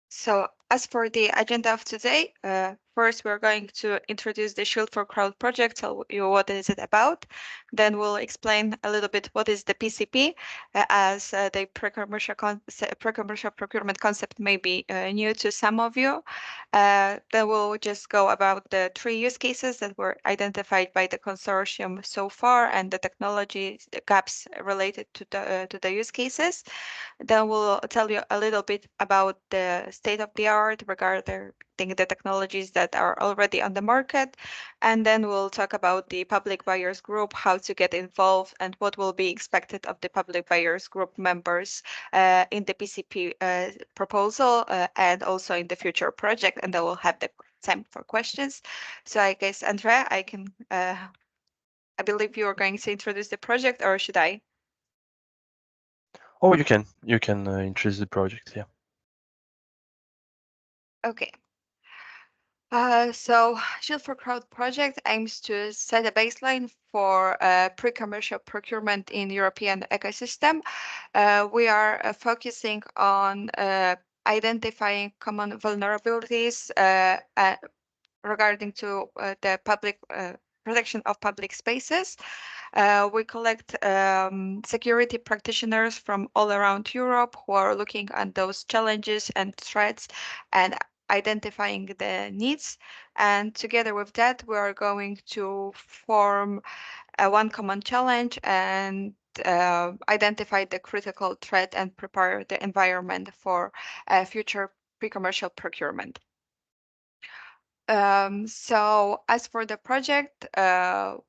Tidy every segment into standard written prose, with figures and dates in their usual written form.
So as for the agenda of today, first we're going to introduce the SHIELD4CROWD project, tell you what is it about. Then we'll explain a little bit what is the PCP, as the pre-commercial procurement concept may be new to some of you. Then we'll just go about the 3 use cases that were identified by the consortium so far and the technology gaps related to the use cases. Then we'll tell you a little bit about the state of the art regarding the technologies that are already on the market. And then we'll talk about the public buyers group, how to get involved, and what will be expected of the public buyers group members in the PCP proposal and also in the future project. And then we'll have the time for questions. So I guess, Andrea, I believe you are going to introduce the project, or should I? Oh, you can introduce the project, yeah. Okay. So SHIELD4CROWD project aims to set a baseline for pre-commercial procurement in European ecosystem. We are focusing on identifying common vulnerabilities regarding to the public protection of public spaces. We collect security practitioners from all around Europe who are looking at those challenges and threats and identifying the needs. And together with that, we are going to form one common challenge and identify the critical threat and prepare the environment for future pre-commercial procurement. So as for the project,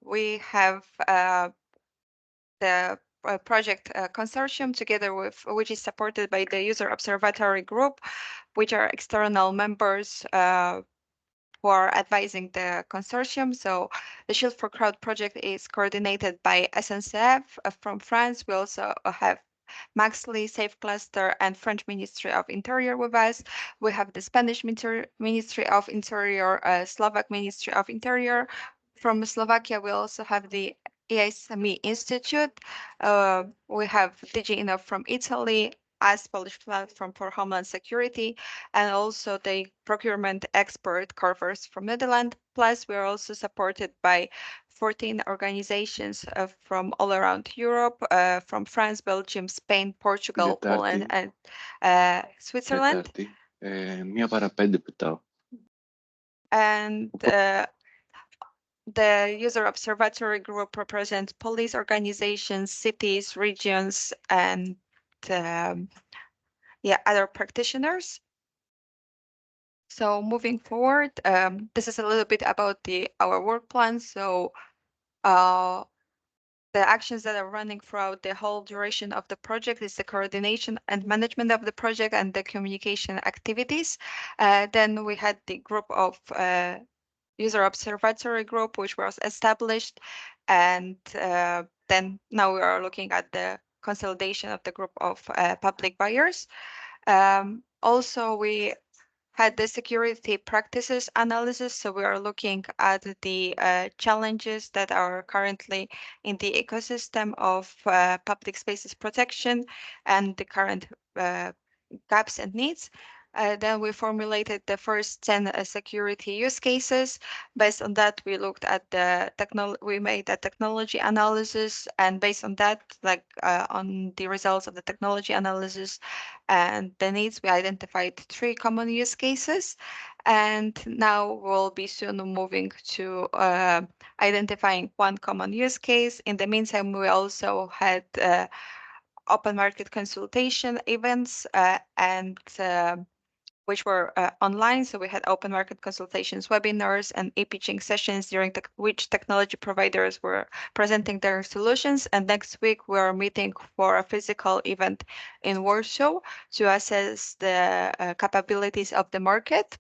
we have the project consortium together with which is supported by the user observatory group, which are external members who are advising the consortium. So the SHIELD4CROWD project is coordinated by SNCF from France. We also have Maxley, Safe Cluster, and French Ministry of Interior with us. We have the Spanish Ministry of Interior, Slovak Ministry of Interior. From Slovakia, we also have the ESME Institute. We have DG Inno from Italy, as Polish Platform for Homeland Security, and also the procurement expert Corvers from Netherlands. Plus, we are also supported by 14 organizations from all around Europe, from France, Belgium, Spain, Portugal, Poland, and Switzerland. Μία παρά 5 πετάω. And the user observatory group represents police organizations, cities, regions, and other practitioners. So moving forward, this is a little bit about our work plan. So the actions that are running throughout the whole duration of the project is the coordination and management of the project and the communication activities. Then we had the group of user observatory group, which was established. And then now we are looking at the consolidation of the group of public buyers. Also, we had the security practices analysis. So we are looking at the challenges that are currently in the ecosystem of public spaces protection and the current gaps and needs. Then we formulated the first 10 security use cases. Based on that, we looked at we made a technology analysis, and based on that, on the results of the technology analysis and the needs, we identified 3 common use cases. And now we'll be soon moving to identifying 1 common use case. In the meantime, we also had open market consultation events and which were online. So we had open market consultations, webinars, and e-pitching sessions during which technology providers were presenting their solutions. And next week, we are meeting for a physical event in Warsaw to assess the capabilities of the market.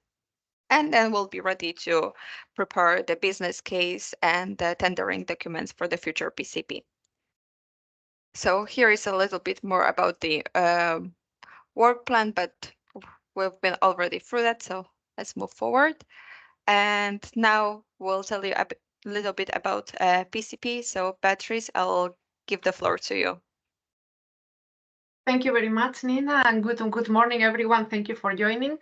And then we'll be ready to prepare the business case and the tendering documents for the future PCP. So here is a little bit more about the work plan, but we've been already through that, so let's move forward. And now we'll tell you a little bit about PCP. So Beatrice, I'll give the floor to you. Thank you very much, Nina, and good morning, everyone. Thank you for joining.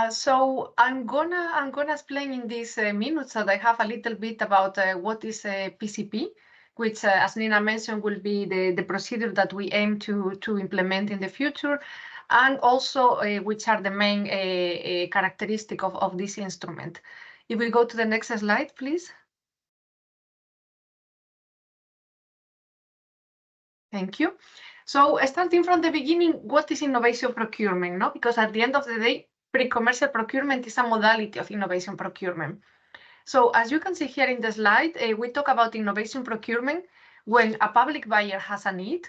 So I'm gonna explain in these minutes that I have a little bit about what is PCP, which, as Nina mentioned, will be the procedure that we aim to implement in the future, and also which are the main characteristic of this instrument. If we go to the next slide, please. Thank you. So starting from the beginning, what is innovation procurement? No, because at the end of the day, pre-commercial procurement is a modality of innovation procurement. So as you can see here in the slide, we talk about innovation procurement when a public buyer has a need,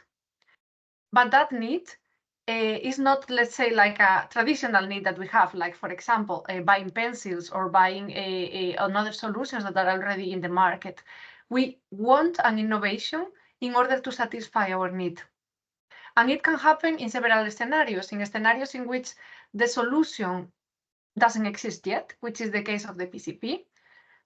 but that need is not, let's say, like a traditional need that we have, like, for example, buying pencils or buying another solutions that are already in the market. We want an innovation in order to satisfy our need. And it can happen in several scenarios, in which the solution doesn't exist yet, which is the case of the PCP.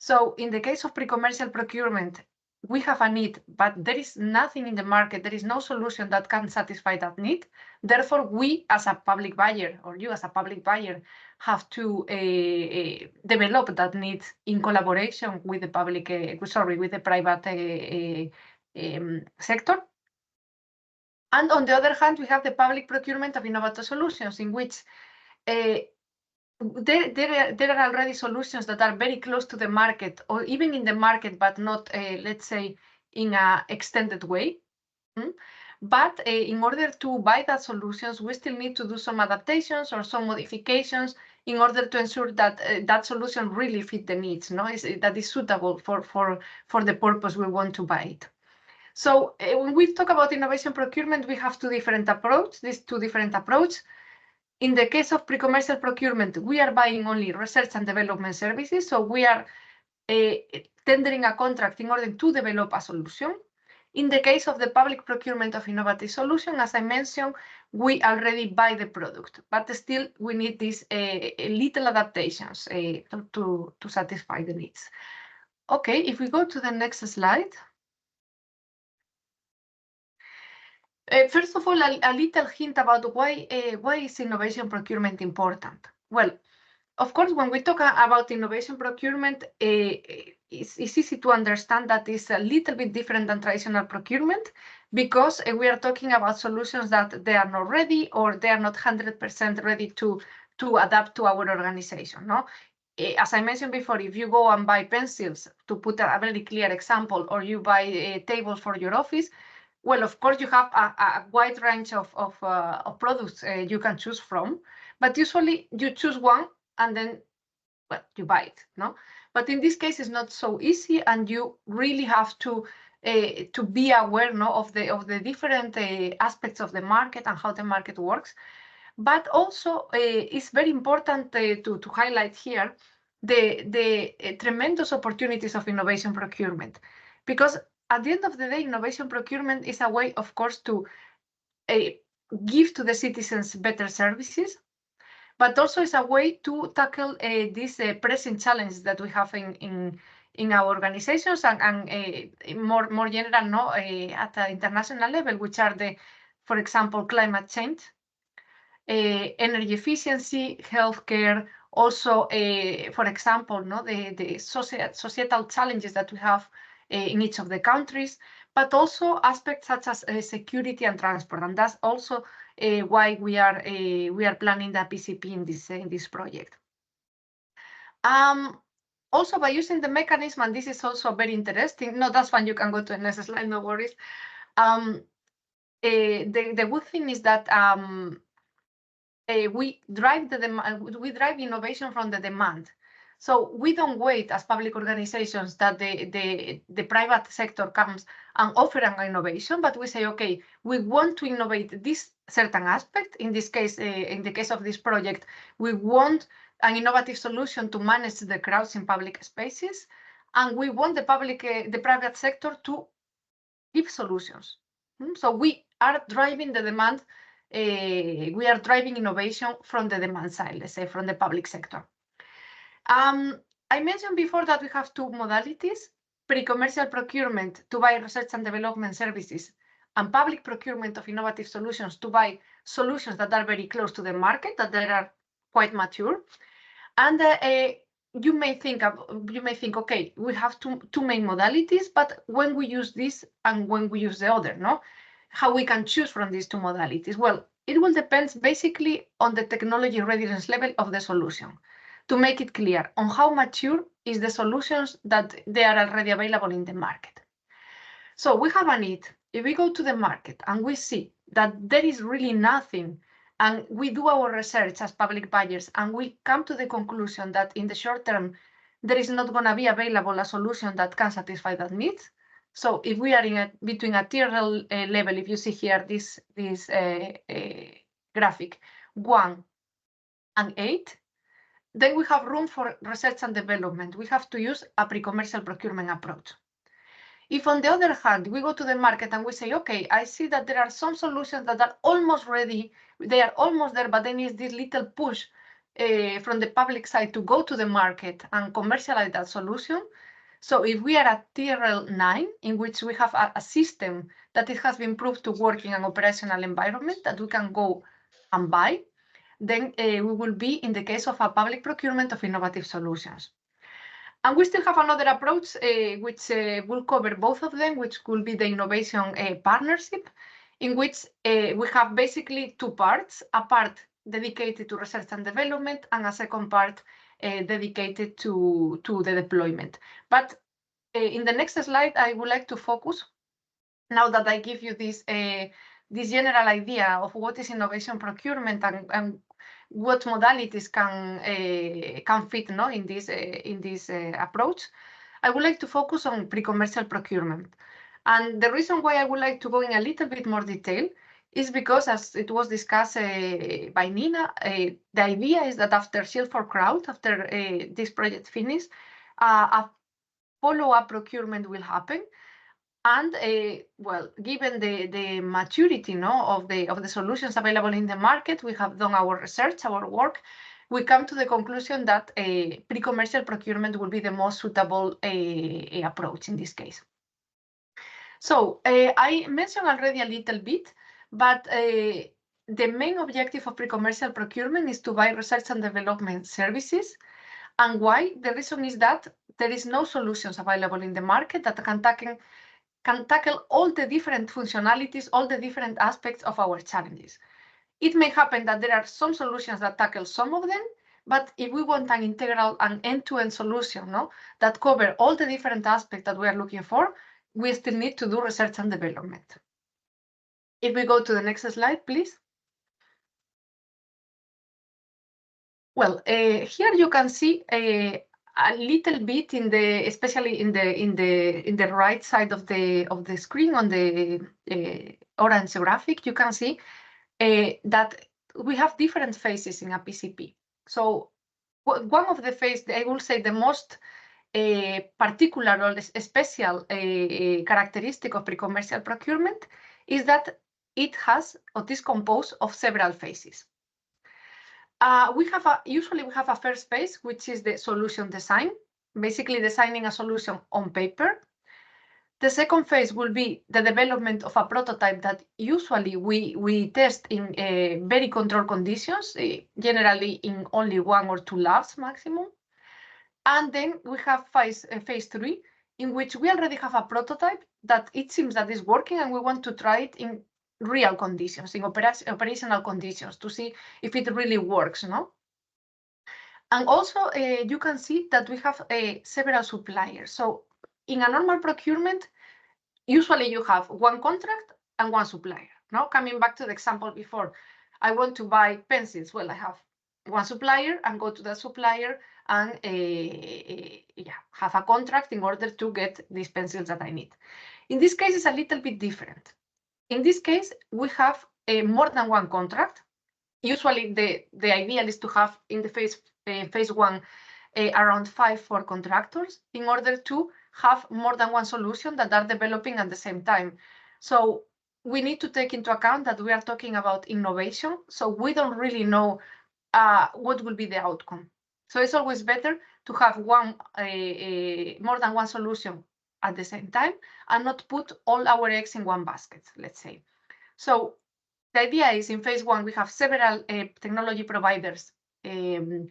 So in the case of pre-commercial procurement, we have a need, but there is nothing in the market, there is no solution that can satisfy that need. Therefore, we as a public buyer, or you as a public buyer, have to develop that need in collaboration with the public, with the private sector. And on the other hand, we have the public procurement of innovative solutions, in which there are already solutions that are very close to the market, or even in the market, but not, let's say, in an extended way. But in order to buy that solutions, we still need to do some adaptations or some modifications in order to ensure that that solution really fit the needs, that is suitable for the purpose we want to buy it. So when we talk about innovation procurement, we have two different approaches. In the case of pre-commercial procurement, we are buying only research and development services. So we are tendering a contract in order to develop a solution. In the case of the public procurement of innovative solution, as I mentioned, we already buy the product, but still we need these little adaptations to satisfy the needs. Okay, if we go to the next slide. First of all, a little hint about why is innovation procurement important? Well, of course, when we talk about innovation procurement, it's easy to understand that it's a little bit different than traditional procurement, because we are talking about solutions that they are not ready, or they are not 100% ready to adapt to our organization. No? As I mentioned before, if you go and buy pencils, to put a very clear example, or you buy a table for your office, well, of course, you have a wide range of products you can choose from, but usually you choose one and then, well, you buy it, no? But in this case, it's not so easy, and you really have to be aware, of the different aspects of the market and how the market works. But also, it's very important to highlight here the tremendous opportunities of innovation procurement, because at the end of the day, innovation procurement is a way, of course, to give to the citizens better services, but also is a way to tackle these pressing challenges that we have in our organizations and more general, at the international level, which are for example, climate change, energy efficiency, healthcare, also, for example, the societal challenges that we have in each of the countries, but also aspects such as security and transport, and that's also why we are planning the PCP in this project. Also, by using the mechanism, and this is also very interesting. No, that's fine. You can go to the next slide. No worries. The good thing is that we drive innovation from the demand. So we don't wait as public organizations that the private sector comes and offer an innovation, but we say, okay, we want to innovate this certain aspect. In this case, in the case of this project, we want an innovative solution to manage the crowds in public spaces, and we want the private sector to give solutions. So we are driving the demand. We are driving innovation from the demand side, let's say, from the public sector. I mentioned before that we have two modalities: pre-commercial procurement to buy research and development services, and public procurement of innovative solutions to buy solutions that are very close to the market, that they are quite mature. And you may think, okay, we have two main modalities, but when we use this and when we use the other, no? How we can choose from these two modalities? Well, it will depend basically on the technology readiness level of the solution. To make it clear on how mature is the solutions that they are already available in the market. So we have a need. If we go to the market and we see that there is really nothing, and we do our research as public buyers, and we come to the conclusion that in the short term, there is not going to be available a solution that can satisfy that need. So if we are in between a tier level, if you see here this graphic, 1 and 8, then we have room for research and development. We have to use a pre-commercial procurement approach. If on the other hand, we go to the market and we say, okay, I see that there are some solutions that are almost ready, they are almost there, but they need this little push from the public side to go to the market and commercialize that solution. So if we are at tier 9, in which we have a system that it has been proved to work in an operational environment that we can go and buy, then we will be in the case of a public procurement of innovative solutions. And we still have another approach which will cover both of them, which will be the innovation partnership, in which we have basically two parts, a part dedicated to research and development and a second part dedicated to the deployment. But in the next slide, I would like to focus, now that I give you this general idea of what is innovation procurement and what modalities can fit in this approach, I would like to focus on pre-commercial procurement. And the reason why I would like to go in a little bit more detail is because, as it was discussed by Nina, the idea is that after SHIELD4CROWD, after this project finishes, a follow-up procurement will happen. And well, given the maturity of the solutions available in the market, we have done our research, our work. We come to the conclusion that pre-commercial procurement will be the most suitable approach in this case. So I mentioned already a little bit, but the main objective of pre-commercial procurement is to buy research and development services. And why? The reason is that there is no solutions available in the market that can tackle all the different functionalities, all the different aspects of our challenges. It may happen that there are some solutions that tackle some of them, but if we want an integral and end-to-end solution that cover all the different aspects that we are looking for, we still need to do research and development. If we go to the next slide, please. Well, here you can see a little bit especially in the right side of the screen on the orange graphic, you can see that we have different phases in a PCP. So one of the phases, I will say the most particular or special characteristic of pre-commercial procurement is that it is composed of several phases. Usually we have a first phase, which is the solution design, basically designing a solution on paper. The second phase will be the development of a prototype that usually we test in very controlled conditions, generally in only 1 or 2 labs maximum. And then we have phase 3, in which we already have a prototype that it seems that is working, and we want to try it in real conditions, in operational conditions, to see if it really works. And also you can see that we have several suppliers. So in a normal procurement, usually you have one contract and one supplier. Coming back to the example before, I want to buy pencils. Well, I have one supplier and go to that supplier and have a contract in order to get these pencils that I need. In this case, it's a little bit different. In this case, we have more than one contract. Usually, the ideal is to have in the phase 1 around 4 contractors in order to have more than one solution that are developing at the same time. So we need to take into account that we are talking about innovation. So we don't really know what will be the outcome. So it's always better to have more than one solution at the same time and not put all our eggs in one basket, let's say. So the idea is in phase one, we have several technology providers designing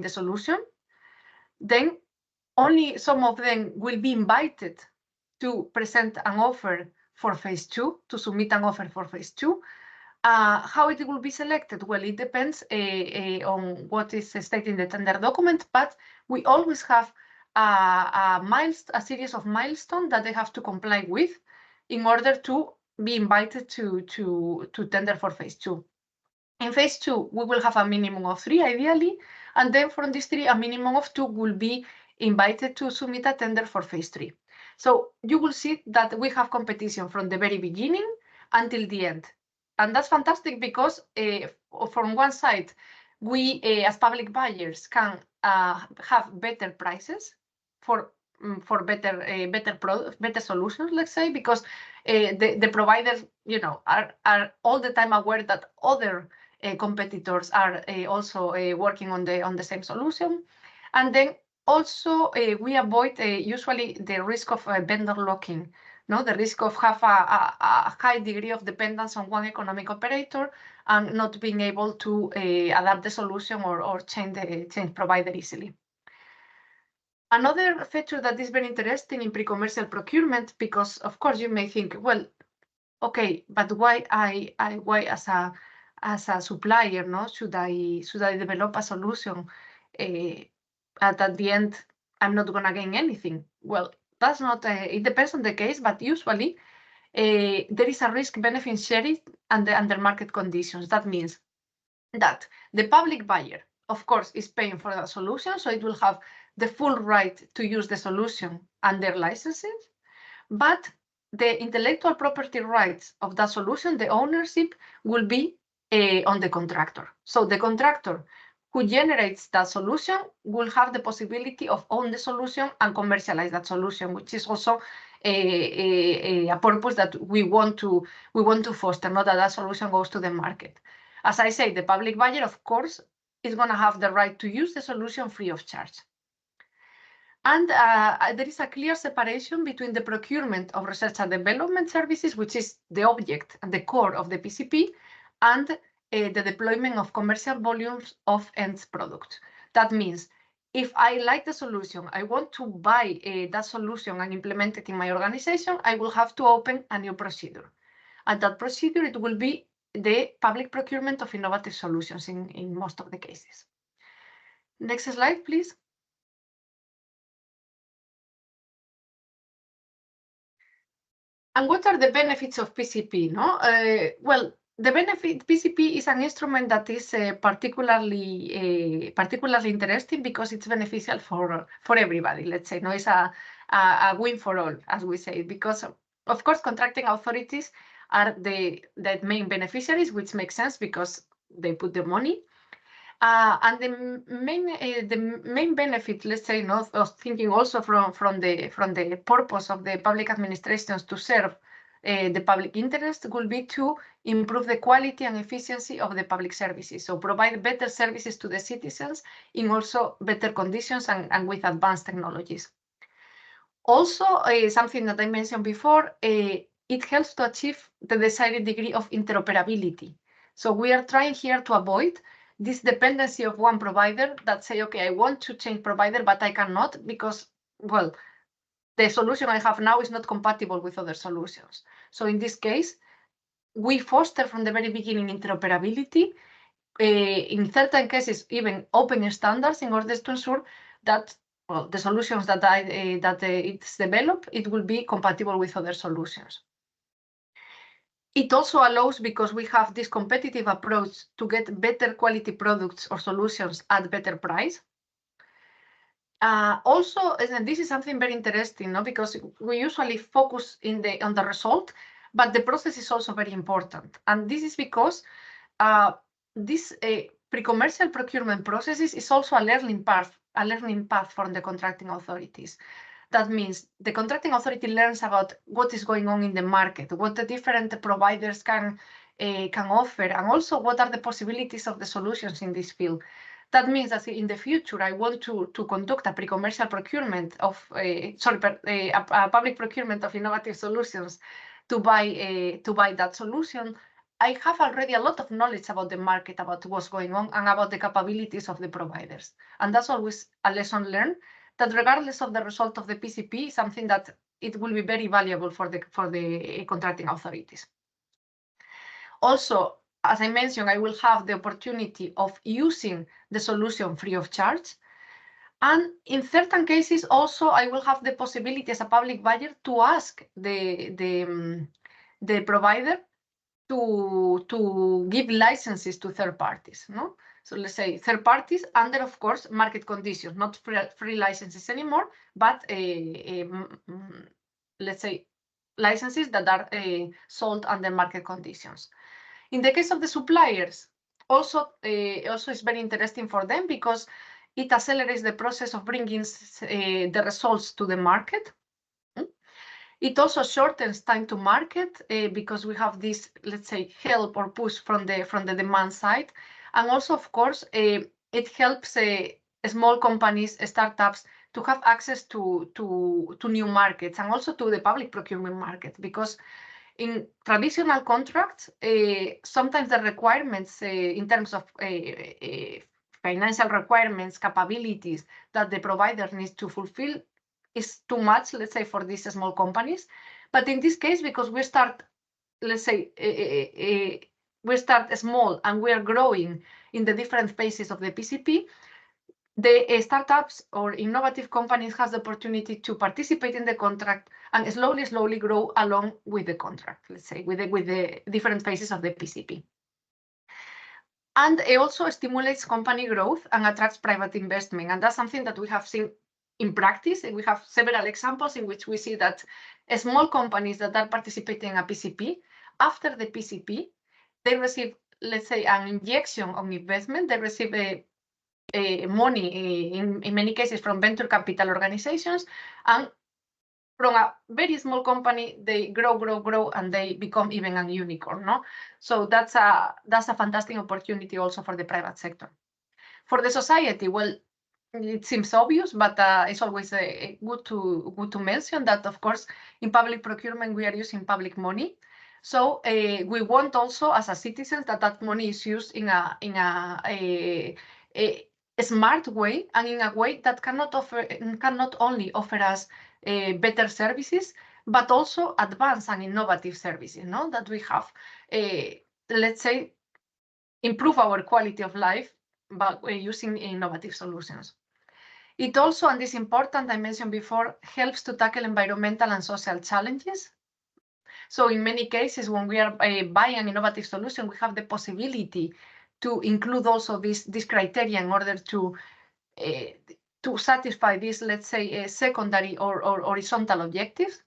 the solution. Then only some of them will be invited to present an offer for phase two, to submit an offer for phase two. How it will be selected? Well, it depends on what is stated in the tender document, but we always have a series of milestones that they have to comply with in order to be invited to tender for phase two. In phase two, we will have a minimum of 3, ideally, and then from these 3, a minimum of 2 will be invited to submit a tender for phase 3. So you will see that we have competition from the very beginning until the end. And that's fantastic because from one side, we as public buyers can have better prices for better solutions, let's say, because the providers, are all the time aware that other competitors are also working on the same solution. And then also we avoid usually the risk of vendor locking, the risk of have a high degree of dependence on one economic operator and not being able to adapt the solution or change provider easily. Another feature that is very interesting in pre-commercial procurement, because of course you may think, well, okay, but why as a supplier, should I develop a solution at the end I'm not gonna gain anything? Well, that's not. It depends on the case, but usually there is a risk-benefit sharing under market conditions. That means that the public buyer, of course, is paying for the solution, so it will have the full right to use the solution under licenses, but the intellectual property rights of that solution, the ownership, will be on the contractor. So the contractor who generates that solution will have the possibility of own the solution and commercialize that solution, which is also a purpose that we want to foster, not that solution goes to the market. As I say, the public buyer, of course, is going to have the right to use the solution free of charge. And there is a clear separation between the procurement of research and development services, which is the object and the core of the PCP, and the deployment of commercial volumes of end products. That means if I like the solution, I want to buy that solution and implement it in my organization, I will have to open a new procedure. And that procedure, it will be the public procurement of innovative solutions in most of the cases. Next slide, please. And what are the benefits of PCP? Well, the benefit PCP is an instrument that is particularly interesting because it's beneficial for everybody. Let's say, it's a win for all, as we say, because of course contracting authorities are the main beneficiaries, which makes sense because they put the money. And the main benefit, let's say, of thinking also from the purpose of the public administrations to serve the public interest will be to improve the quality and efficiency of the public services. So provide better services to the citizens in also better conditions and with advanced technologies. Also, something that I mentioned before, it helps to achieve the desired degree of interoperability. So we are trying here to avoid this dependency of one provider that say, okay, I want to change provider, but I cannot because, well, the solution I have now is not compatible with other solutions. So in this case, we foster from the very beginning interoperability, in certain cases, even open standards in order to ensure that, well, the solutions that it's developed, it will be compatible with other solutions. It also allows, because we have this competitive approach, to get better quality products or solutions at better price. Also, and this is something very interesting, because we usually focus on the result, but the process is also very important. And this is because this pre-commercial procurement processes is also a learning path for the contracting authorities. That means the contracting authority learns about what is going on in the market, what the different providers can offer, and also what are the possibilities of the solutions in this field. That means that in the future, I want to conduct a pre-commercial procurement of, a public procurement of innovative solutions to buy that solution. I have already a lot of knowledge about the market, about what's going on, and about the capabilities of the providers. And that's always a lesson learned, that regardless of the result of the PCP, something that it will be very valuable for the contracting authorities. Also, as I mentioned, I will have the opportunity of using the solution free of charge. And in certain cases, also, I will have the possibility as a public buyer to ask the provider to give licenses to third parties. No? So let's say third parties under, of course, market conditions, not free licenses anymore, but let's say licenses that are sold under market conditions. In the case of the suppliers, also it's very interesting for them because it accelerates the process of bringing the results to the market. It also shortens time to market because we have this, let's say, help or push from the demand side, and also, of course, it helps small companies, startups, to have access to new markets and also to the public procurement market, because in traditional contracts, sometimes the requirements in terms of financial requirements, capabilities that the provider needs to fulfill is too much, let's say, for these small companies. But in this case, because we start, let's say, we start small and we are growing in the different phases of the PCP, the startups or innovative companies has the opportunity to participate in the contract and slowly grow along with the contract, let's say, with the different phases of the PCP. And it also stimulates company growth and attracts private investment. And that's something that we have seen in practice. And we have several examples in which we see that small companies that are participating in a PCP, after the PCP, they receive, let's say, an injection of investment. They receive money in many cases from venture capital organizations, and from a very small company they grow and they become even a unicorn. No, so that's a fantastic opportunity also for the private sector. For the society, well, it seems obvious, but it's always good to mention that, of course, in public procurement we are using public money. So we want also, as a citizen, that money is used in a smart way and in a way that cannot only offer us better services, but also advanced and innovative services. No, that we have, let's say, improve our quality of life by using innovative solutions. It also, and this is important, I mentioned before, helps to tackle environmental and social challenges. So in many cases, when we are buying an innovative solution, we have the possibility to include also this criteria in order to satisfy this, let's say, secondary or horizontal objectives.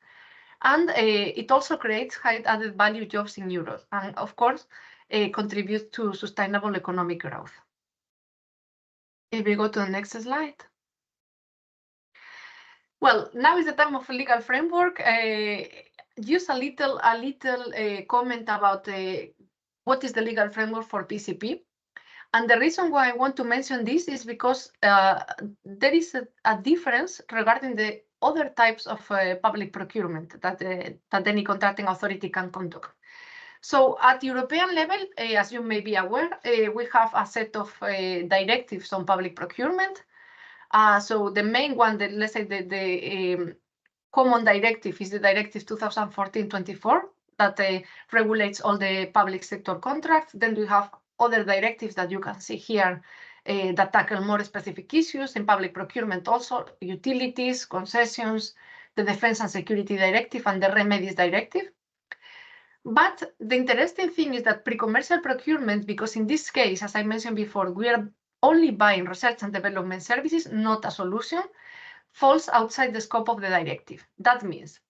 And it also creates high added value jobs in Europe, and of course, contributes to sustainable economic growth. If we go to the next slide. Well, now is the time of legal framework. Just a little comment about what is the legal framework for PCP. And the reason why I want to mention this is because there is a difference regarding the other types of public procurement that any contracting authority can conduct. So at European level, as you may be aware, we have a set of directives on public procurement. So the main one, let's say the common directive is the Directive 2014-24 that regulates all the public sector contracts. Then we have other directives that you can see here that tackle more specific issues in public procurement, also utilities, concessions, the Defense and Security Directive, and the Remedies Directive. But the interesting thing is that pre-commercial procurement, because in this case, as I mentioned before, we are only buying research and development services, not a solution, falls outside the scope of the directive. That means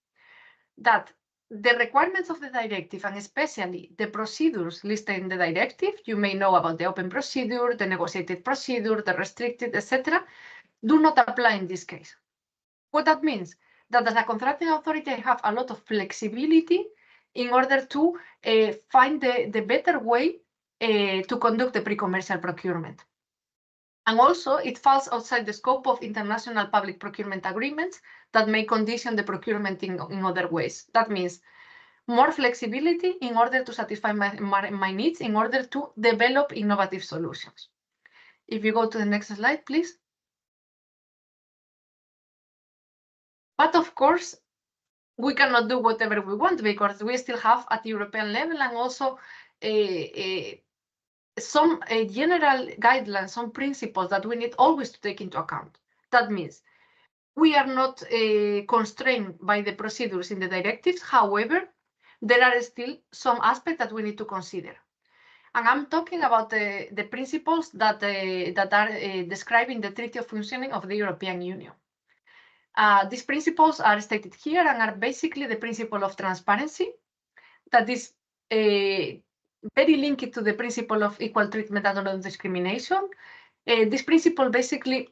that the requirements of the directive, and especially the procedures listed in the directive, you may know about the open procedure, the negotiated procedure, the restricted, etc., do not apply in this case. What that means? That as a contracting authority, I have a lot of flexibility in order to find the better way to conduct the pre-commercial procurement. And also, it falls outside the scope of international public procurement agreements that may condition the procurement in other ways. That means more flexibility in order to satisfy my needs, in order to develop innovative solutions. If you go to the next slide, please. But of course, we cannot do whatever we want because we still have at European level and also some general guidelines, some principles that we need always to take into account. That means we are not constrained by the procedures in the directives. However, there are still some aspects that we need to consider. And I'm talking about the principles that are described in the Treaty of Functioning of the European Union. These principles are stated here and are basically the principle of transparency, that is very linked to the principle of equal treatment and non-discrimination. This principle basically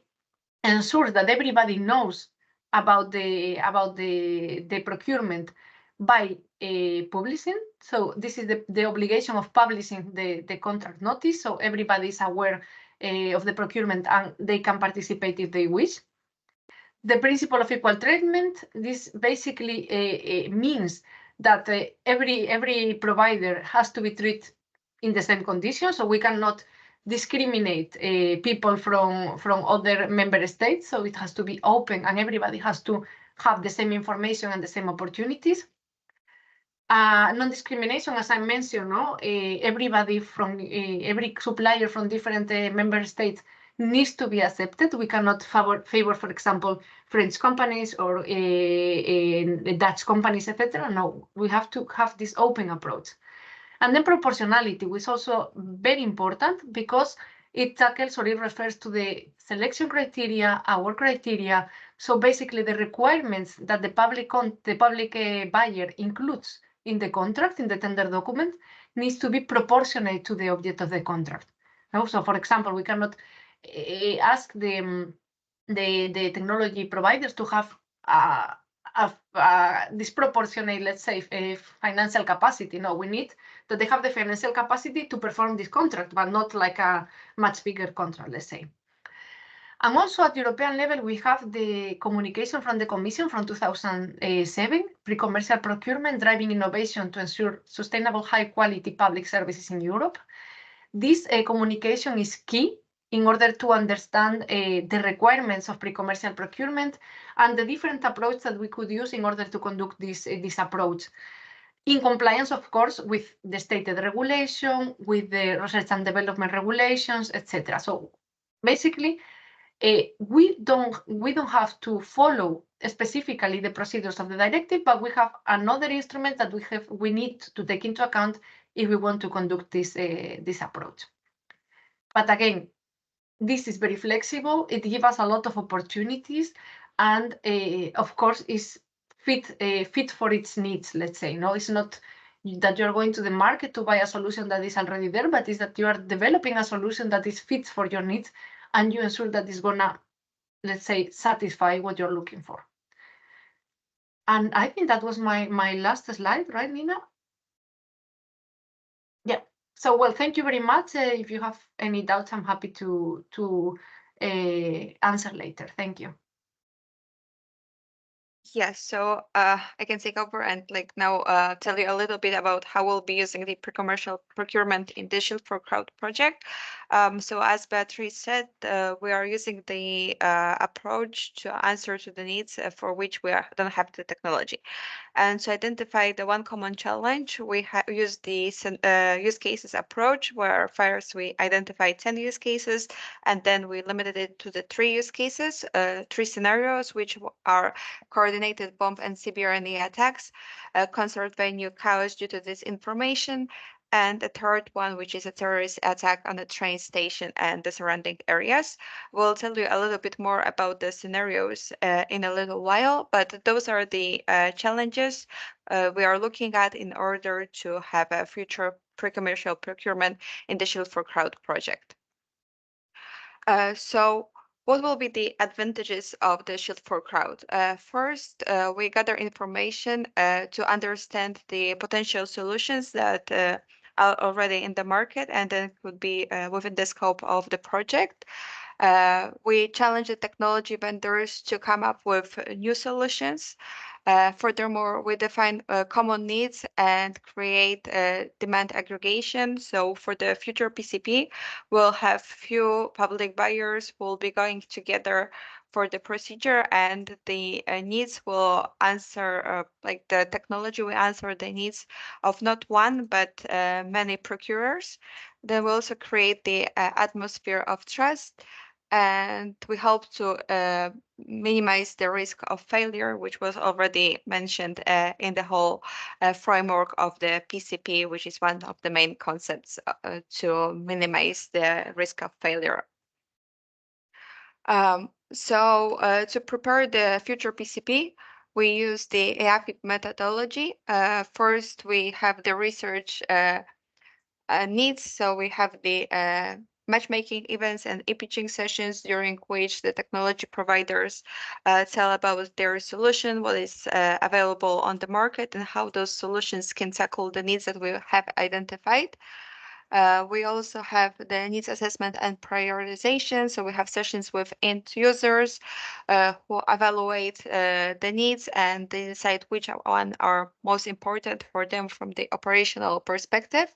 ensures that everybody knows about the procurement by publishing. So this is the obligation of publishing the contract notice, so everybody is aware of the procurement and they can participate if they wish. The principle of equal treatment, this basically means that every provider has to be treated in the same conditions, so we cannot discriminate people from other member states, so it has to be open and everybody has to have the same information and the same opportunities. Non-discrimination, as I mentioned, no? Everybody from every supplier from different member states needs to be accepted. We cannot favor, for example, French companies or Dutch companies, etc. No, we have to have this open approach. And then proportionality, which is also very important because it tackles or it refers to the selection criteria, our criteria. So basically the requirements that the public buyer includes in the contract, in the tender document, needs to be proportionate to the object of the contract. So for example, we cannot ask the technology providers to have disproportionate, let's say, financial capacity. No, we need that they have the financial capacity to perform this contract, but not like a much bigger contract, let's say. And also at European level, we have the communication from the Commission from 2007, pre-commercial procurement, driving innovation to ensure sustainable high-quality public services in Europe. This communication is key in order to understand the requirements of pre-commercial procurement and the different approaches that we could use in order to conduct this approach. In compliance, of course, with the stated regulation, with the research and development regulations, etc. So basically, we don't have to follow specifically the procedures of the directive, but we have another instrument that we need to take into account if we want to conduct this approach. But again, this is very flexible. It gives us a lot of opportunities, and of course, is fit for its needs. Let's say, no, it's not that you're going to the market to buy a solution that is already there, but it's that you are developing a solution that is fit for your needs, and you ensure that it's gonna, let's say, satisfy what you're looking for. And I think that was my last slide, right, Nina? Yeah. So, well, thank you very much. If you have any doubts, I'm happy to answer later. Thank you. Yes, so I can take over and now tell you a little bit about how we'll be using the pre-commercial procurement in the SHIELD4CROWD project. So as Beatrice said, we are using the approach to answer to the needs for which we don't have the technology. And to identify the one common challenge, we use the use cases approach, where first we identified 10 use cases, and then we limited it to the 3 use cases, 3 scenarios, which are coordinated bomb and CBRNE attacks, concerned by new chaos due to disinformation, and a third one, which is a terrorist attack on a train station and the surrounding areas. We'll tell you a little bit more about the scenarios in a little while, but those are the challenges we are looking at in order to have a future pre-commercial procurement in the SHIELD4CROWD project. So what will be the advantages of the SHIELD4CROWD? First, we gather information to understand the potential solutions that are already in the market and then could be within the scope of the project. We challenge the technology vendors to come up with new solutions. Furthermore, we define common needs and create demand aggregation. So for the future PCP, we'll have few public buyers who will be going together for the procedure, and the needs will answer, like the technology will answer the needs of not one, but many procurers. Then we also create the atmosphere of trust, and we hope to minimize the risk of failure, which was already mentioned in the whole framework of the PCP, which is one of the main concepts to minimize the risk of failure. To prepare the future PCP, we use the EAPIP methodology. First, we have the research needs. So we have the matchmaking events and e-pitching sessions during which the technology providers tell about their solution, what is available on the market, and how those solutions can tackle the needs that we have identified. We also have the needs assessment and prioritization. So we have sessions with end users who evaluate the needs and they decide which one are most important for them from the operational perspective.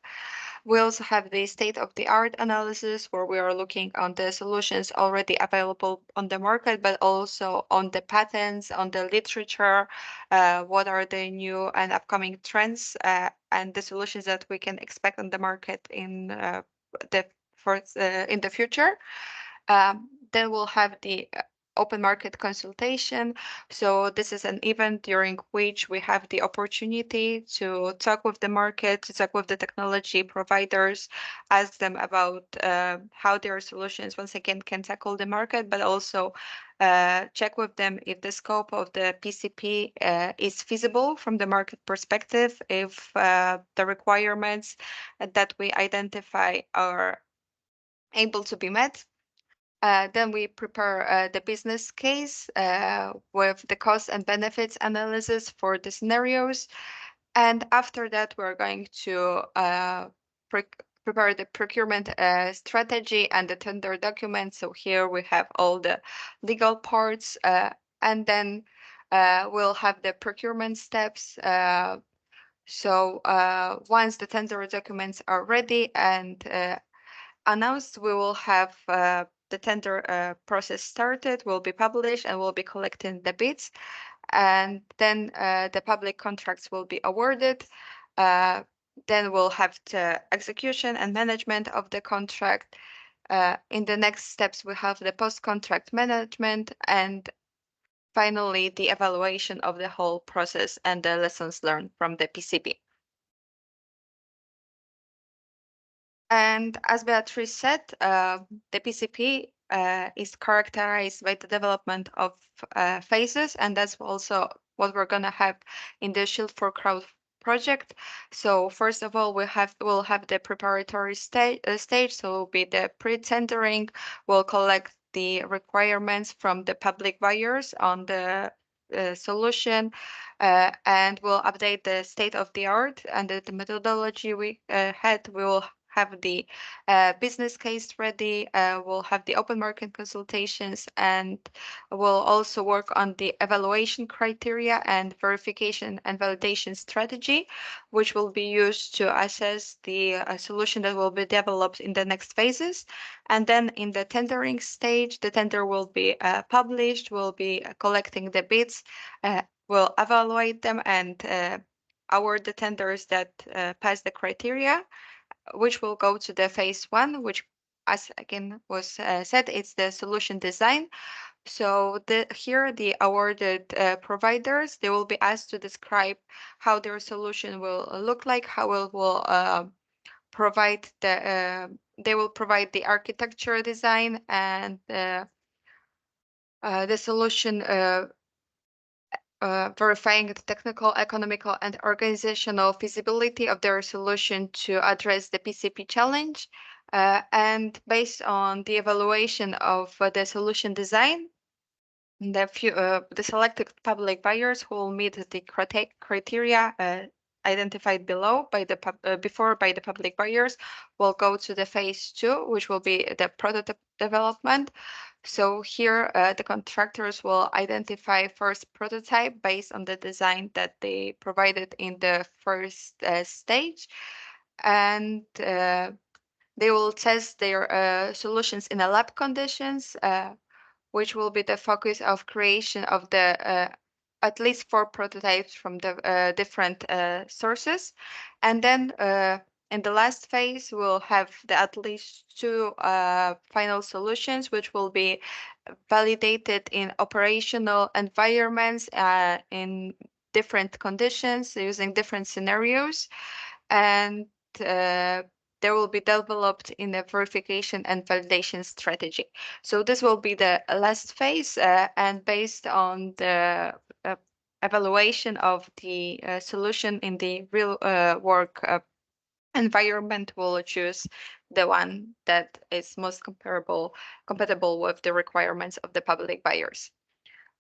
We also have the state-of-the-art analysis, where we are looking on the solutions already available on the market, but also on the patents, on the literature, what are the new and upcoming trends, and the solutions that we can expect on the market in the future. Then we'll have the open market consultation. So this is an event during which we have the opportunity to talk with the market, to talk with the technology providers, ask them about how their solutions once again can tackle the market, but also check with them if the scope of the PCP is feasible from the market perspective, if the requirements that we identify are able to be met. Then we prepare the business case with the cost and benefits analysis for the scenarios. And after that, we're going to prepare the procurement strategy and the tender document. So here we have all the legal parts, and then we'll have the procurement steps. So once the tender documents are ready and announced, we will have the tender process started, will be published, and we'll be collecting the bids. And then the public contracts will be awarded. Then we'll have the execution and management of the contract. In the next steps, we have the post-contract management, and finally, the evaluation of the whole process and the lessons learned from the PCP. And as Beatrice said, the PCP is characterized by the development of phases, and that's also what we're going to have in the SHIELD4CROWD project. So first of all, we'll have the preparatory stage, so it will be the pre-tendering. We'll collect the requirements from the public buyers on the solution, and we'll update the state-of-the-art and the methodology we had. We will have the business case ready, we'll have the open market consultations, and we'll also work on the evaluation criteria and verification and validation strategy, which will be used to assess the solution that will be developed in the next phases. And then in the tendering stage, the tender will be published, we'll be collecting the bids, we'll evaluate them and award the tenders that pass the criteria, which will go to the phase one, which, as again was said, it's the solution design. So here the awarded providers, they will be asked to describe how their solution will look like, how it will provide they will provide the architecture design and the solution verifying the technical, economical, and organizational feasibility of their solution to address the PCP challenge. And based on the evaluation of the solution design, the selected public buyers who will meet the criteria identified below by the before by the public buyers will go to the phase 2, which will be the prototype development. So here the contractors will identify first prototype based on the design that they provided in the first stage, and they will test their solutions in a lab conditions, which will be the focus of creation of the at least 4 prototypes from the different sources. And then in the last phase, we'll have the at least 2 final solutions, which will be validated in operational environments in different conditions using different scenarios. And there will be developed in a verification and validation strategy. So this will be the last phase, and based on the evaluation of the solution in the real work environment, we'll choose the one that is most compatible with the requirements of the public buyers.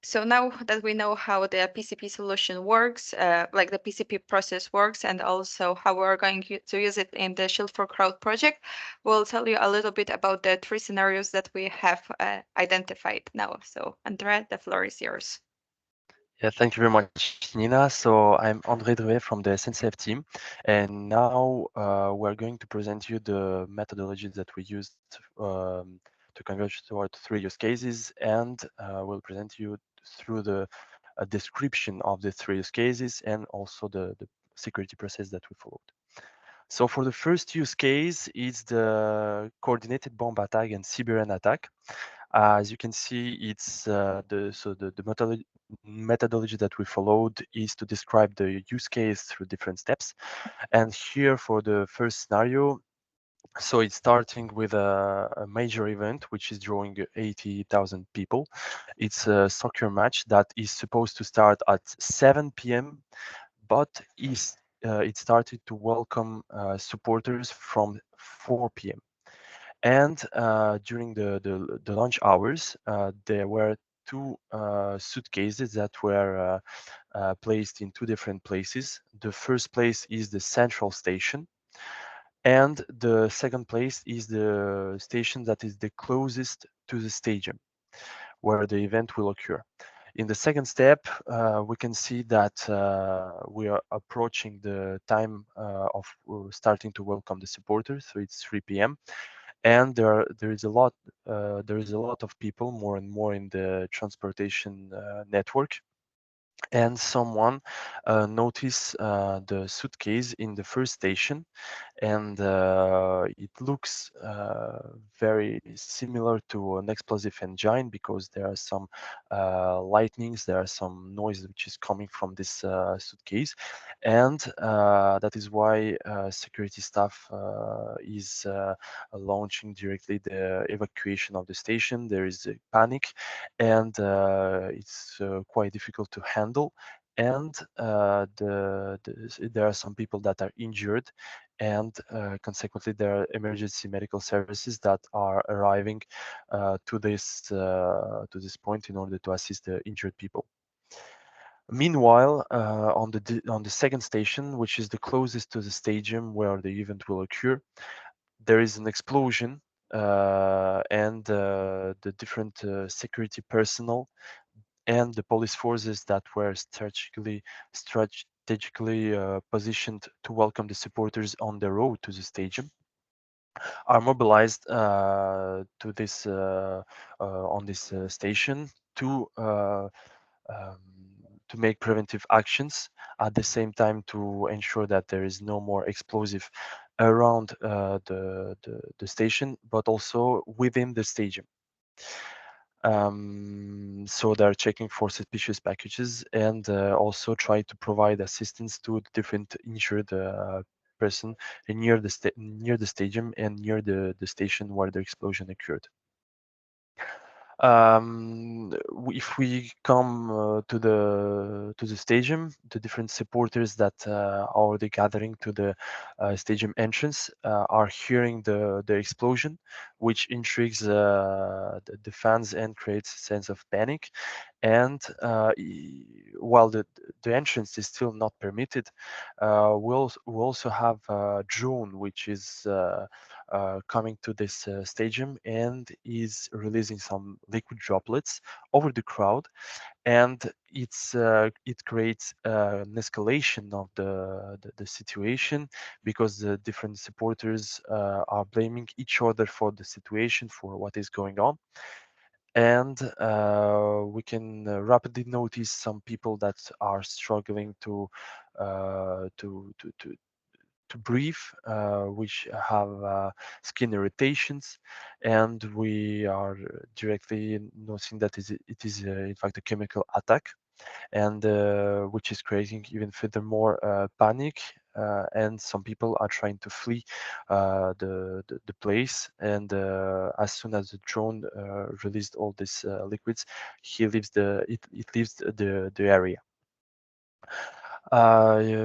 So now that we know how the PCP solution works, like the PCP process works, and also how we're going to use it in the SHIELD4CROWD project, we'll tell you a little bit about the 3 scenarios that we have identified now. So Andrea, the floor is yours. Yeah, thank you very much, Nina. So I'm André Drouet from the SNCF team, and now we're going to present you the methodology that we used to converge toward 3 use cases, and we'll present you through the description of the 3 use cases and also the security process that we followed. So for the first use case, it's the coordinated bomb attack and Siberian attack. As you can see, it's the methodology that we followed is to describe the use case through different steps. And here for the first scenario, so it's starting with a major event, which is drawing 80,000 people. It's a soccer match that is supposed to start at 7 p.m., but it started to welcome supporters from 4 p.m. And during the lunch hours, there were 2 suitcases that were placed in 2 different places. The first place is the central station, and the second place is the station that is the closest to the stadium where the event will occur. In the second step, we can see that we are approaching the time of starting to welcome the supporters, so it's 3 p.m. And there is a lot of people, more and more, in the transportation network. And someone noticed the suitcase in the first station, and it looks very similar to an explosive engine because there are some lightnings, there are some noise which is coming from this suitcase, and that is why security staff is launching directly the evacuation of the station. There is a panic, and it's quite difficult to handle. And there are some people that are injured, and consequently there are emergency medical services that are arriving to this point in order to assist the injured people. Meanwhile, on the second station, which is the closest to the stadium where the event will occur, there is an explosion, and the different security personnel and the police forces that were strategically positioned to welcome the supporters on the road to the stadium are mobilized to this on this station to make preventive actions, at the same time to ensure that there is no more explosive around the station, but also within the stadium. So they're checking for suspicious packages, and also try to provide assistance to the different injured person near the stadium and near the station where the explosion occurred. If we come to the stadium, the different supporters that are already gathering to the stadium entrance are hearing the explosion, which intrigues the fans and creates a sense of panic. And while the entrance is still not permitted, we also have a drone which is coming to this stadium and is releasing some liquid droplets over the crowd, and it creates an escalation of the situation, because the different supporters are blaming each other for the situation, for what is going on. And we can rapidly notice some people that are struggling to breathe, which have skin irritations, and we are directly noticing that it is in fact a chemical attack, and which is creating even furthermore panic, and some people are trying to flee the place. And as soon as the drone released all these liquids, it leaves the area.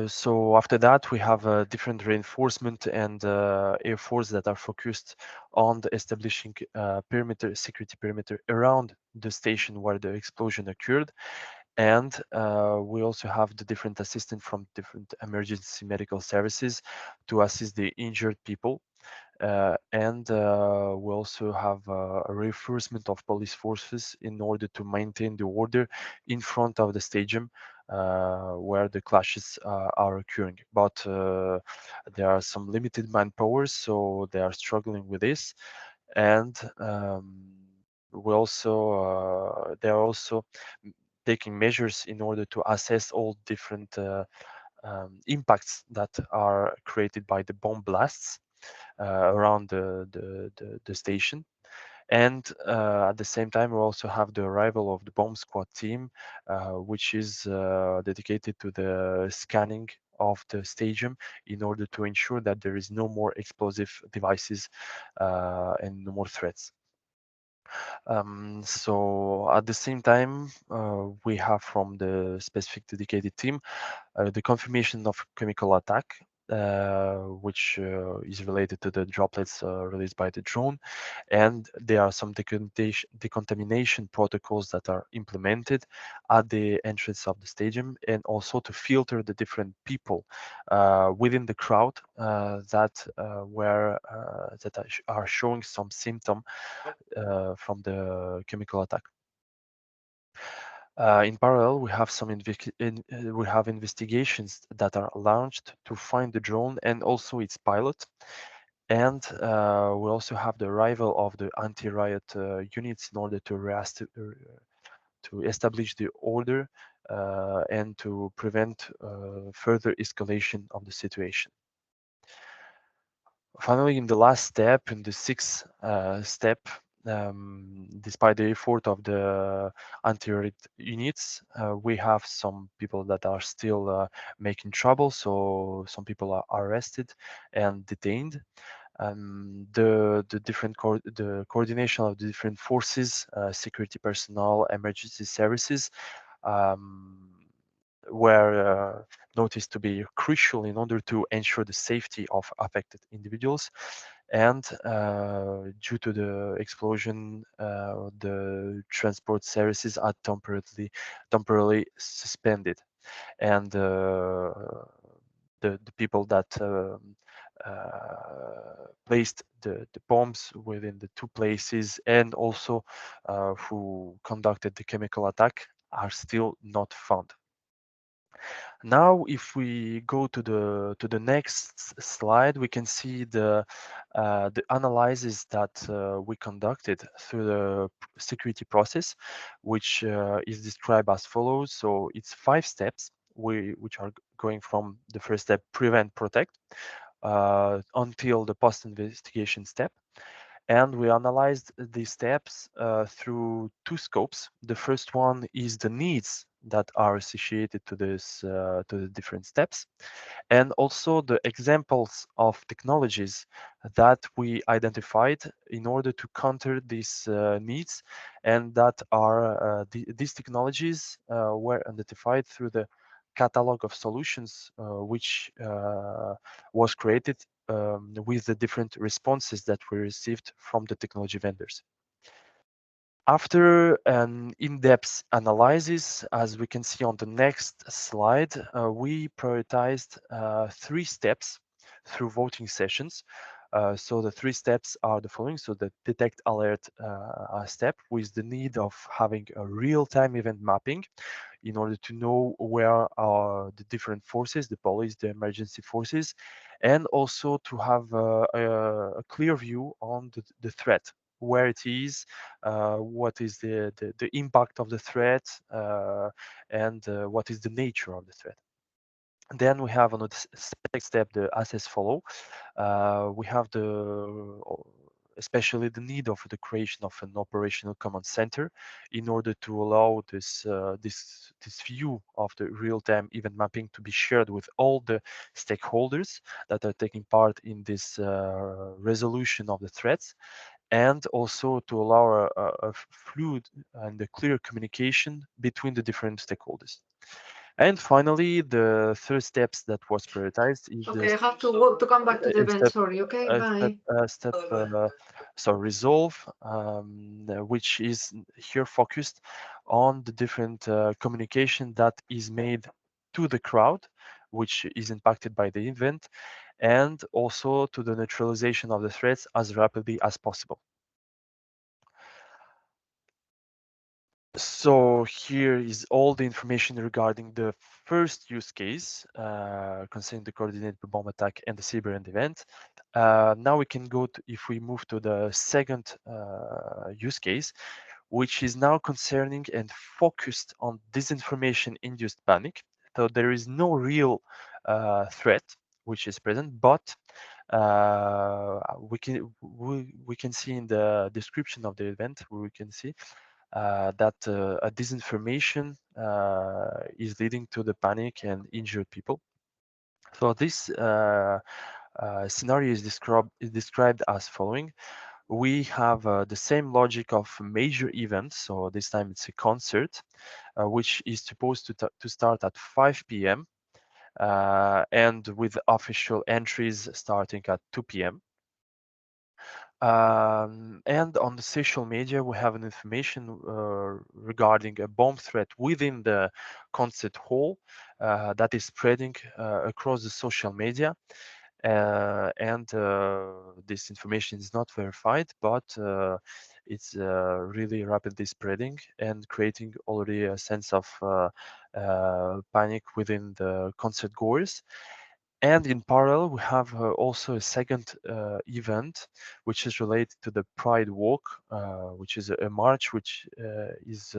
So after that, we have different reinforcement and air force that are focused on the establishing security perimeter around the station where the explosion occurred. And we also have the different assistants from different emergency medical services to assist the injured people. And we also have a reinforcement of police forces in order to maintain the order in front of the stadium where the clashes are occurring. But there are some limited manpower, so they are struggling with this. And we also they are also taking measures in order to assess all different impacts that are created by the bomb blasts around the station. And at the same time, we also have the arrival of the bomb squad team, which is dedicated to the scanning of the stadium in order to ensure that there is no more explosive devices and no more threats. So at the same time, we have from the specific dedicated team the confirmation of chemical attack, which is related to the droplets released by the drone. And there are some decontamination protocols that are implemented at the entrance of the stadium, and also to filter the different people within the crowd that are showing some symptom from the chemical attack. In parallel, we have investigations that are launched to find the drone and also its pilot. And we also have the arrival of the anti-riot units in order to establish the order and to prevent further escalation of the situation. Finally, in the last step, in the sixth step, despite the effort of the anti-riot units, we have some people that are still making trouble. So some people are arrested and detained. The coordination of the different forces, security personnel, emergency services, were noticed to be crucial in order to ensure the safety of affected individuals. And due to the explosion, the transport services are temporarily suspended, and the people that placed the bombs within the two places, and also who conducted the chemical attack, are still not found. Now, if we go to the next slide, we can see the analysis that we conducted through the security process, which is described as follows. So it's 5 steps, which are going from the first step, prevent, protect, until the post-investigation step. And we analyzed these steps through 2 scopes. The first one is the needs that are associated to the different steps, and also the examples of technologies that we identified in order to counter these needs, and that are these technologies were identified through the catalog of solutions which was created with the different responses that we received from the technology vendors. After an in-depth analysis, as we can see on the next slide, we prioritized 3 steps through voting sessions. So the 3 steps are the following. So the detect alert step, with the need of having a real-time event mapping in order to know where are the different forces, the police, the emergency forces, and also to have a clear view on the threat, where it is, what is the impact of the threat, and what is the nature of the threat. Then we have on the second step the assess follow. We have especially the need of the creation of an operational command center in order to allow this view of the real-time event mapping to be shared with all the stakeholders that are taking part in this resolution of the threats, and also to allow a fluid and a clear communication between the different stakeholders. And finally, the third steps that was prioritized is Okay, I have to come back to the event. step, Sorry. Okay, bye. so resolve, which is here focused on the different communication that is made to the crowd, which is impacted by the event, and also to the neutralization of the threats as rapidly as possible. So here is all the information regarding the first use case concerning the coordinated bomb attack and the cyber event. Now we can go to, if we move to the second use case, which is now concerning and focused on disinformation-induced panic. So there is no real threat which is present, but we can see in the description of the event, we can see that a disinformation is leading to the panic and injured people. So this scenario is described as following. We have the same logic of major events. So this time it's a concert, which is supposed to start at 5 p.m. And with official entries starting at 2 p.m. And on the social media, we have an information regarding a bomb threat within the concert hall that is spreading across the social media. And this information is not verified, but it's really rapidly spreading and creating already a sense of panic within the concert goers. And in parallel, we have also a second event, which is related to the Pride Walk, which is a march which is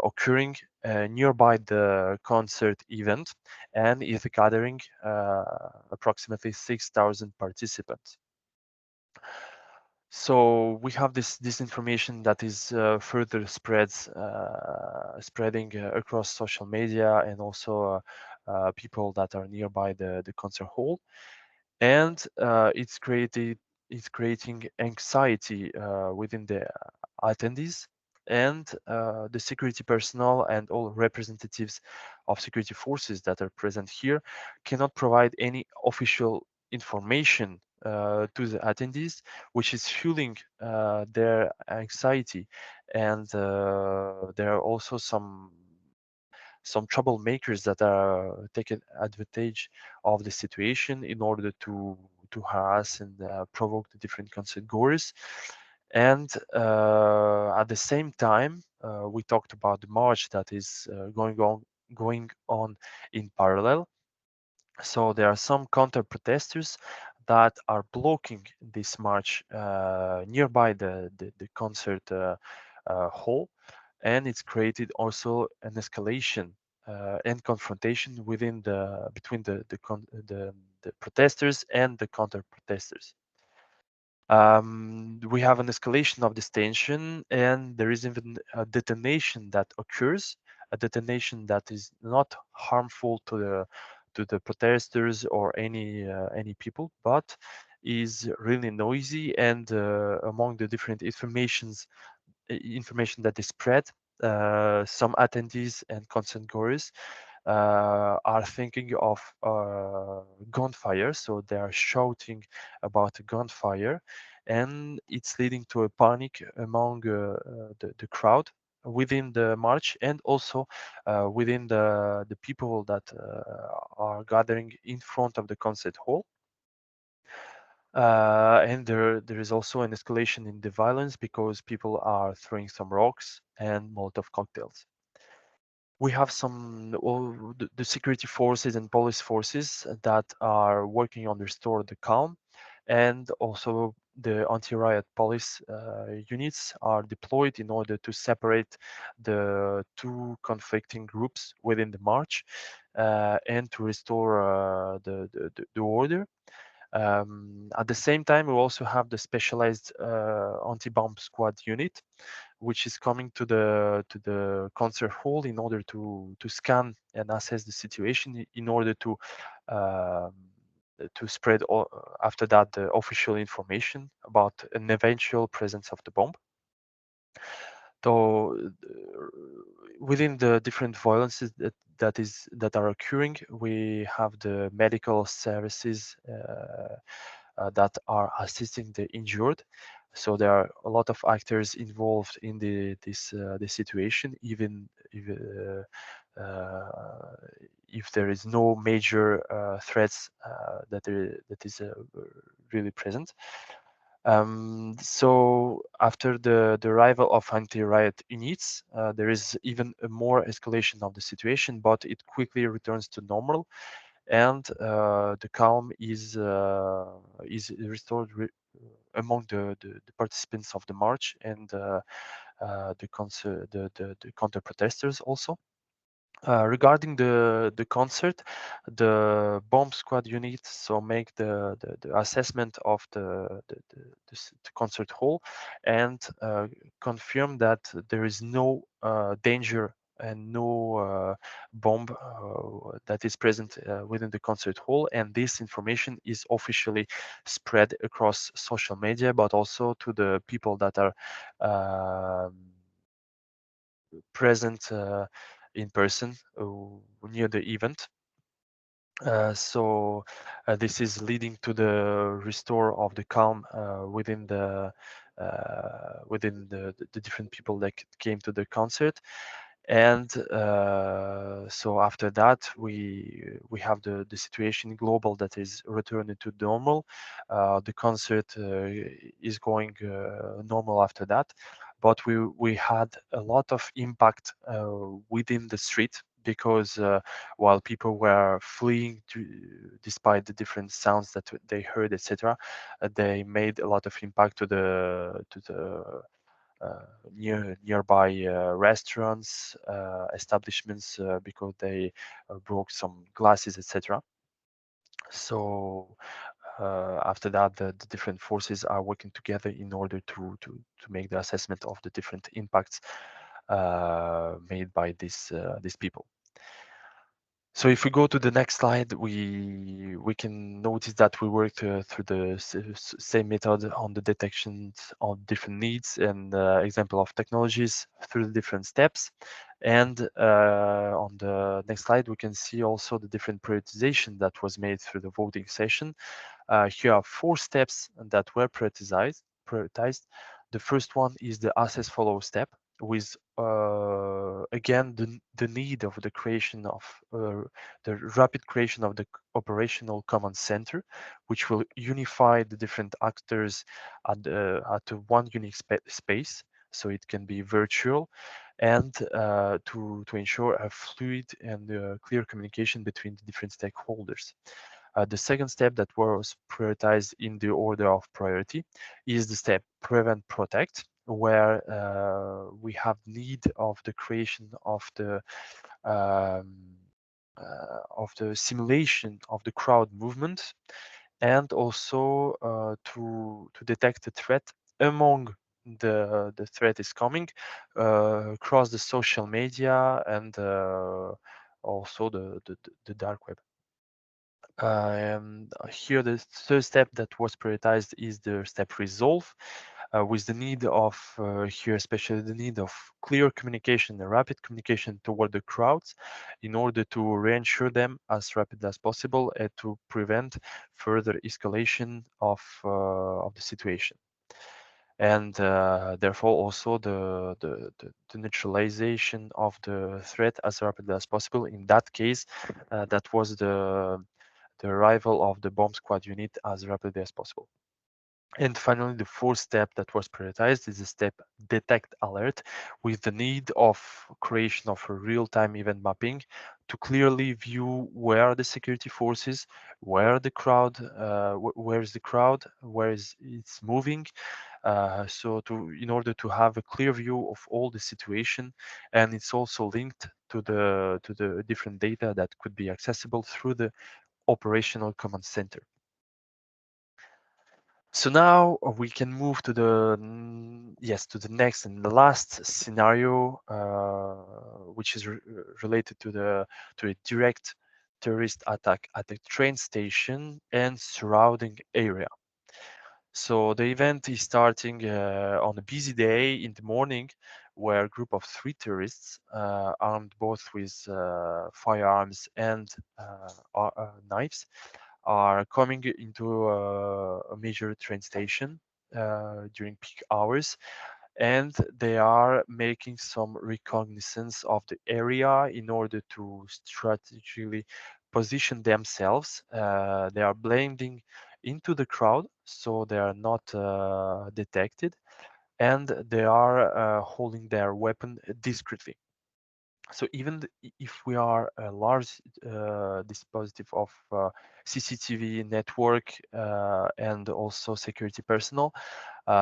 occurring nearby the concert event, and is gathering approximately 6,000 participants. So we have this information that is further spreading across social media, and also people that are nearby the concert hall, and it's creating anxiety within the attendees, and the security personnel and all representatives of security forces that are present here cannot provide any official information to the attendees, which is fueling their anxiety. And there are also some troublemakers that are taking advantage of the situation in order to harass and provoke the different concert goers. And at the same time, we talked about the march that is going on in parallel. So there are some counter protesters that are blocking this march nearby the concert hall, and it's created also an escalation and confrontation between the protesters and the counter protesters. We have an escalation of this tension, and there is even a detonation that occurs, a detonation that is not harmful to the protesters or any people, but is really noisy. And among the different information that is spread, some attendees and concert goers are thinking of gunfire, so they are shouting about gunfire, and it's leading to a panic among the crowd within the march, and also within the people that are gathering in front of the concert hall. And there is also an escalation in the violence because people are throwing some rocks and Molotov cocktails. We have some the security forces and police forces that are working on restore the calm, and also the anti-riot police units are deployed in order to separate the two conflicting groups within the march and to restore the order. At the same time, we also have the specialized anti-bomb squad unit, which is coming to the concert hall in order to scan and assess the situation in order to spread after that the official information about an eventual presence of the bomb. So within the different violences that are occurring, we have the medical services that are assisting the injured. So there are a lot of actors involved in this situation, even if there is no major threats that is really present. So after the arrival of anti-riot units, there is even a more escalation of the situation, but it quickly returns to normal, and the calm is restored among the participants of the march and the counter protesters also. Regarding the concert, the bomb squad unit so make the assessment of the concert hall and confirm that there is no danger and no bomb that is present within the concert hall, and this information is officially spread across social media, but also to the people that are present in person near the event. So this is leading to the restore of the calm within the different people that came to the concert. And so after that, we have the situation global that is returning to normal. The concert is going normal after that, but we had a lot of impact within the street because while people were fleeing despite the different sounds that they heard, etc., they made a lot of impact to the nearby restaurants, establishments, because they broke some glasses, etc. So after that, the different forces are working together in order to make the assessment of the different impacts made by these people. So if we go to the next slide, we can notice that we worked through the same method on the detections of different needs and example of technologies through the different steps. And on the next slide, we can see also the different prioritization that was made through the voting session. Here are 4 steps that were prioritized. The first one is the assess follow step, with again the need of the creation of the rapid creation of the operational command center, which will unify the different actors at one unique space, so it can be virtual, and to ensure a fluid and clear communication between the different stakeholders. The second step that was prioritized in the order of priority is the step prevent protect, where we have need of the creation of the simulation of the crowd movement, and also to detect the threat among the threat is coming across the social media and also the dark web. Here, the third step that was prioritized is the step resolve, with the need of here, especially the need of clear communication and rapid communication toward the crowds in order to reassure them as rapid as possible and to prevent further escalation of the situation. and therefore also the neutralization of the threat as rapidly as possible. In that case, that was the arrival of the bomb squad unit as rapidly as possible. And finally, the fourth step that was prioritized is the step detect alert, with the need of creation of a real-time event mapping to clearly view where are the security forces, where the crowd, where is the crowd, where is it's moving. So in order to have a clear view of all the situation, and it's also linked to the different data that could be accessible through the operational command center. So now we can move to the next and the last scenario, which is related to a direct terrorist attack at the train station and surrounding area. So the event is starting on a busy day in the morning, where a group of 3 terrorists, armed both with firearms and knives, are coming into a major train station during peak hours, and they are making some reconnaissance of the area in order to strategically position themselves. They are blending into the crowd, so they are not detected, and they are holding their weapon discreetly. So even if we are a large dispositive of CCTV network and also security personnel,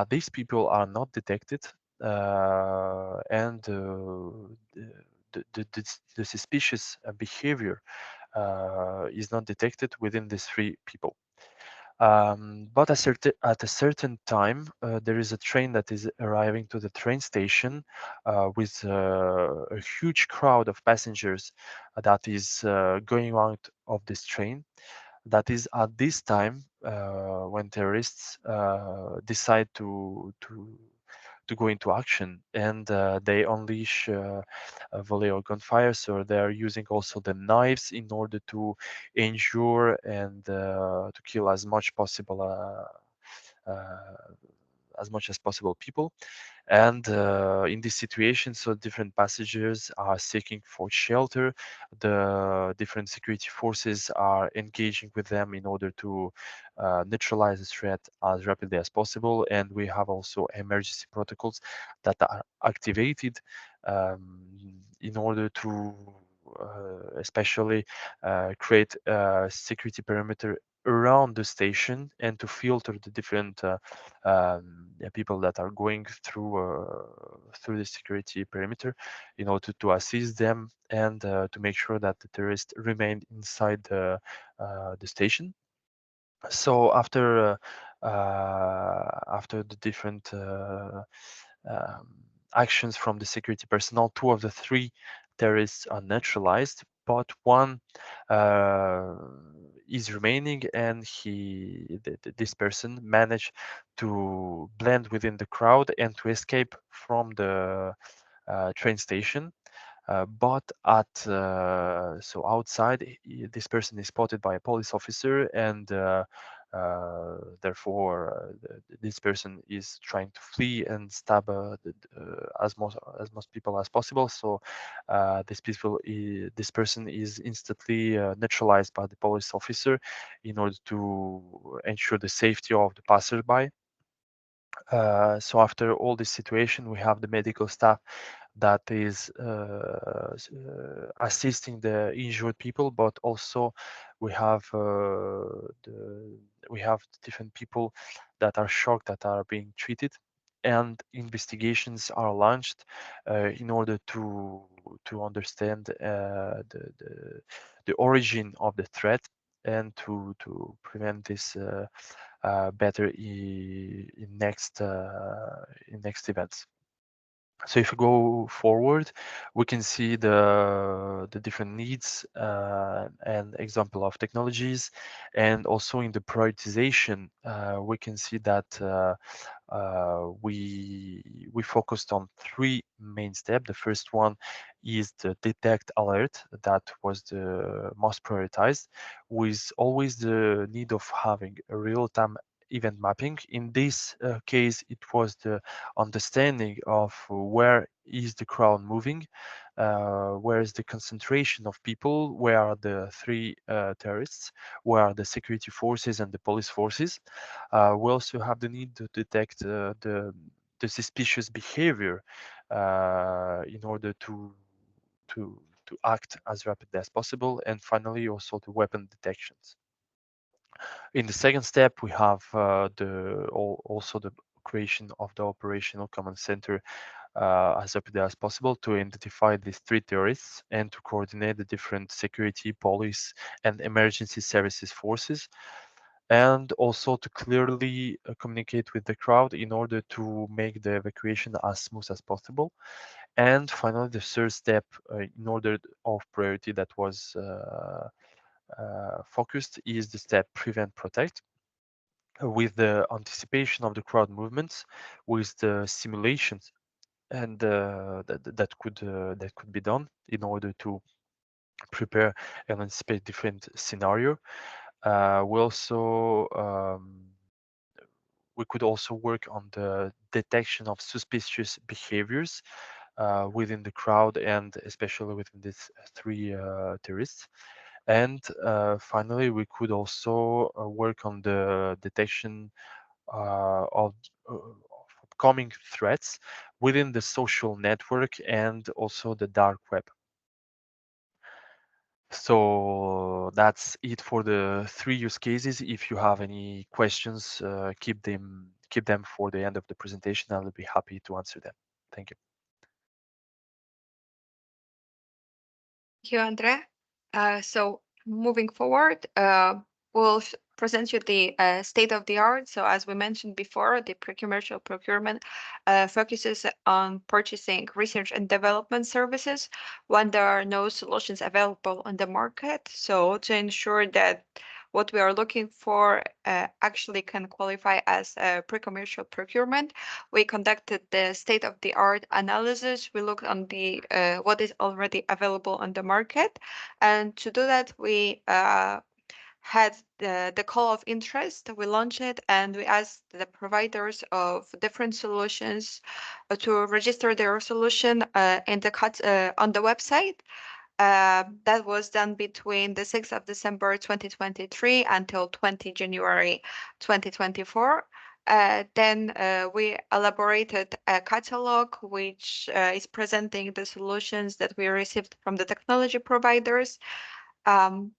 these people are not detected, and the suspicious behavior is not detected within these 3 people. But at a certain time, there is a train that is arriving to the train station with a huge crowd of passengers that is going out of this train. That is at this time when terrorists decide to go into action, and they unleash a volley of gunfire. So they're using also the knives in order to injure and to kill as much as possible people. And in this situation, so different passengers are seeking for shelter. The different security forces are engaging with them in order to neutralize the threat as rapidly as possible. And we have also emergency protocols that are activated in order to especially create a security perimeter around the station and to filter the different people that are going through the security perimeter in order to assist them and to make sure that the terrorists remain inside the station. So after the different actions from the security personnel, 2 of the 3 terrorists are neutralized, but one is remaining, and this person managed to blend within the crowd and to escape from the train station. But so outside, this person is spotted by a police officer, and therefore this person is trying to flee and stab as most people as possible. So this person is instantly neutralized by the police officer in order to ensure the safety of the passerby. So after all this situation, we have the medical staff that is assisting the injured people, but also we have different people that are shocked, that are being treated, and investigations are launched in order to understand the origin of the threat and to prevent this better in next events. So if we go forward, we can see the different needs and example of technologies, and also in the prioritization, we can see that we focused on 3 main steps. The first one is the detect alert. That was the most prioritized, with always the need of having a real-time event mapping. In this case, it was the understanding of where is the crowd moving, where is the concentration of people, where are the three terrorists, where are the security forces and the police forces. We also have the need to detect the suspicious behavior in order to act as rapidly as possible, and finally also the weapon detections. In the second step, we have also the creation of the operational command center as rapidly as possible to identify these three terrorists and to coordinate the different security, police, and emergency services forces, and also to clearly communicate with the crowd in order to make the evacuation as smooth as possible. And finally, the third step, in order of priority that was focused, is the step prevent protect, with the anticipation of the crowd movements, with the simulations, and that could be done in order to prepare and anticipate different scenario. We could also work on the detection of suspicious behaviors within the crowd, and especially within these three terrorists. And finally, we could also work on the detection of upcoming threats within the social network and also the dark web. So that's it for the 3 use cases. If you have any questions, keep them for the end of the presentation. I'll be happy to answer them. Thank you. Thank you, Andre. So moving forward, we'll present you the state of the art. So as we mentioned before, the pre-commercial procurement focuses on purchasing research and development services when there are no solutions available on the market. So to ensure that what we are looking for actually can qualify as pre-commercial procurement, we conducted the state-of-the-art analysis. We looked on the what is already available on the market, and to do that, we had the call of interest. We launched it, and we asked the providers of different solutions to register their solution in the on the website. That was done between the 6th of December 2023 until 20 January 2024. Then we elaborated a catalog which is presenting the solutions that we received from the technology providers. In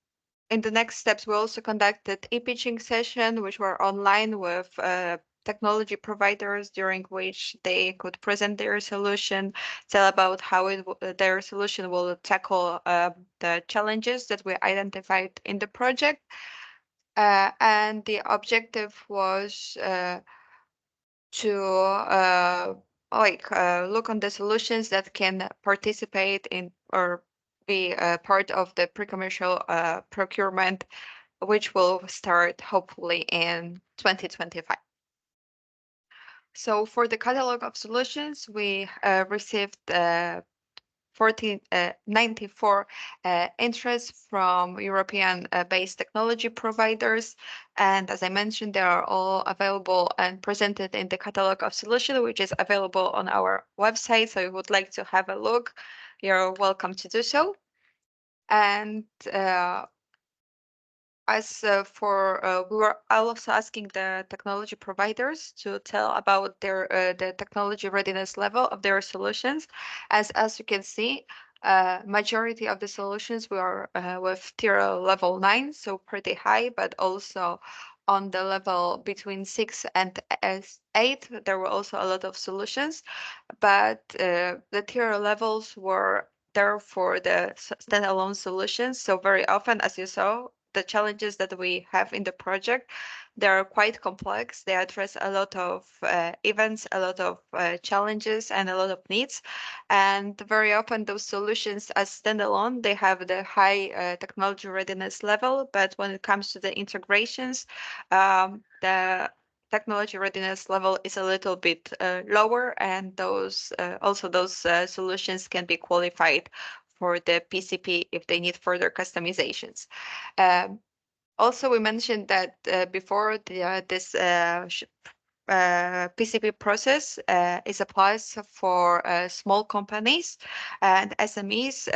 the next steps, we also conducted e-pitching session, which were online with technology providers, during which they could present their solution, tell about how their solution will tackle the challenges that we identified in the project. And the objective was to look on the solutions that can participate in or be part of the pre-commercial procurement, which will start hopefully in 2025. So for the catalog of solutions, we received 94 interests from European-based technology providers. And as I mentioned, they are all available and presented in the catalog of solutions, which is available on our website. So if you would like to have a look, you're welcome to do so. And we were also asking the technology providers to tell about their the technology readiness level of their solutions. As you can see, majority of the solutions were with tier level 9, so pretty high, but also on the level between 6 and 8, there were also a lot of solutions, but the tier levels were there for the standalone solutions. So very often, as you saw, the challenges that we have in the project, they are quite complex. They address a lot of events, a lot of challenges, and a lot of needs. And very often those solutions as standalone, they have the high technology readiness level, but when it comes to the integrations, the technology readiness level is a little bit lower, and those solutions can be qualified for the PCP if they need further customizations. Also, we mentioned that before this PCP process is applies for small companies and SMEs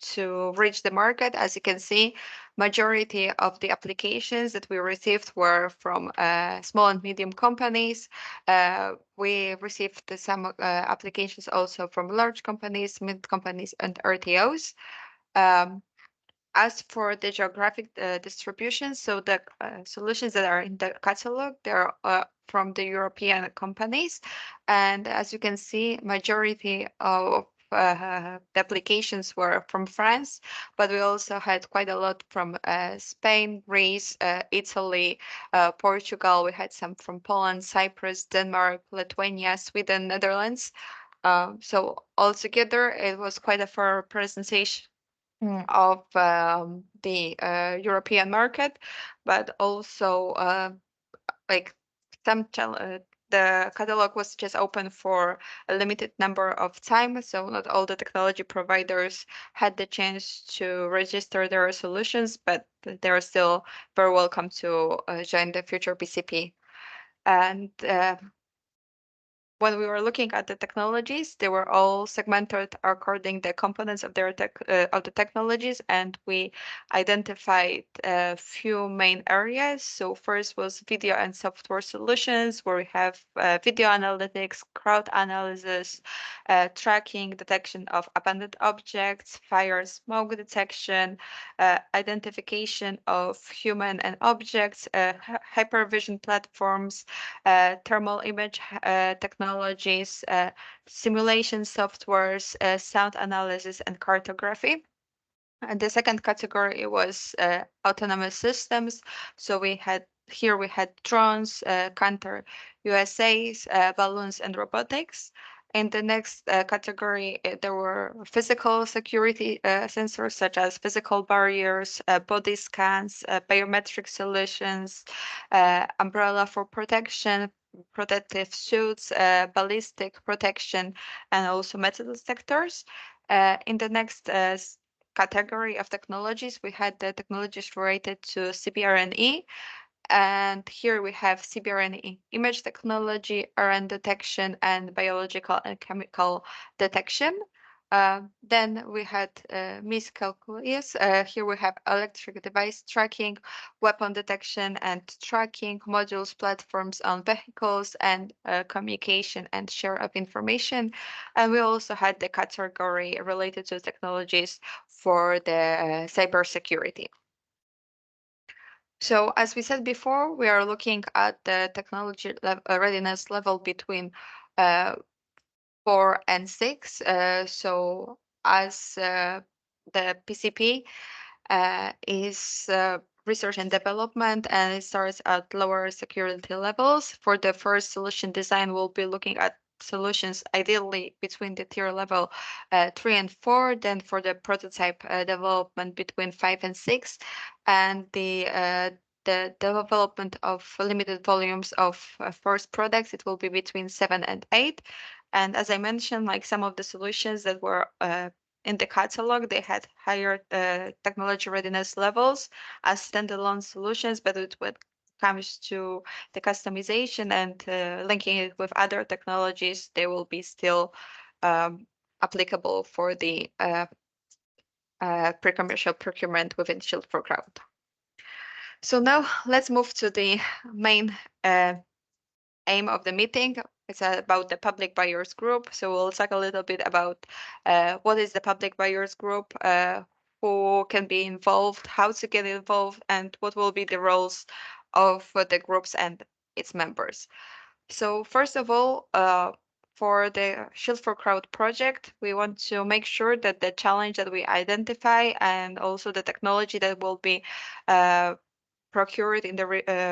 to reach the market. As you can see, majority of the applications that we received were from small and medium companies. We received some applications also from large companies, mid companies, and RTOs. As for the geographic distribution, so the solutions that are in the catalog, they're from the European companies. And as you can see, majority of the applications were from France, but we also had quite a lot from Spain, Greece, Italy, Portugal. We had some from Poland, Cyprus, Denmark, Lithuania, Sweden, Netherlands. So altogether, it was quite a fair presentation of the European market, but also like the catalog was just open for a limited number of time, so not all the technology providers had the chance to register their solutions, but they're still very welcome to join the future PCP. And when we were looking at the technologies, they were all segmented according the components of their of the technologies, and we identified a few main areas. So first was video and software solutions, where we have video analytics, crowd analysis, tracking, detection of abandoned objects, fire, smoke detection, identification of human and objects, hypervision platforms, thermal image technologies, simulation softwares, sound analysis, and cartography. And the second category was autonomous systems. So we had drones, counter USAs, balloons, and robotics. In the next category, there were physical security sensors such as physical barriers, body scans, biometric solutions, umbrella for protection, protective suits, ballistic protection, and also metal detectors. In the next category of technologies, we had the technologies related to CBRNE. And here we have CBRNE image technology, RN detection, and biological and chemical detection. Then we had miscalculus. Here we have electric device tracking, weapon detection and tracking, modules, platforms on vehicles, and communication and share of information. And we also had the category related to technologies for the cybersecurity. So as we said before, we are looking at the technology readiness level between 4 and 6. So as the PCP is research and development, and it starts at lower security levels. For the first solution design, we'll be looking at solutions ideally between the tier level 3 and 4. Then for the prototype development between 5 and 6, and the development of limited volumes of first products, it will be between 7 and 8. And as I mentioned, like some of the solutions that were in the catalog, they had higher technology readiness levels as standalone solutions, but when it comes to the customization and linking it with other technologies, they will be still applicable for the pre-commercial procurement within SHIELD4CROWD. So now let's move to the main aim of the meeting. It's about the public buyers group. So we'll talk a little bit about what is the public buyers group, who can be involved, how to get involved, and what will be the roles of the groups and its members. So first of all, for the SHIELD4CROWD project, we want to make sure that the challenge that we identify and also the technology that will be procured in the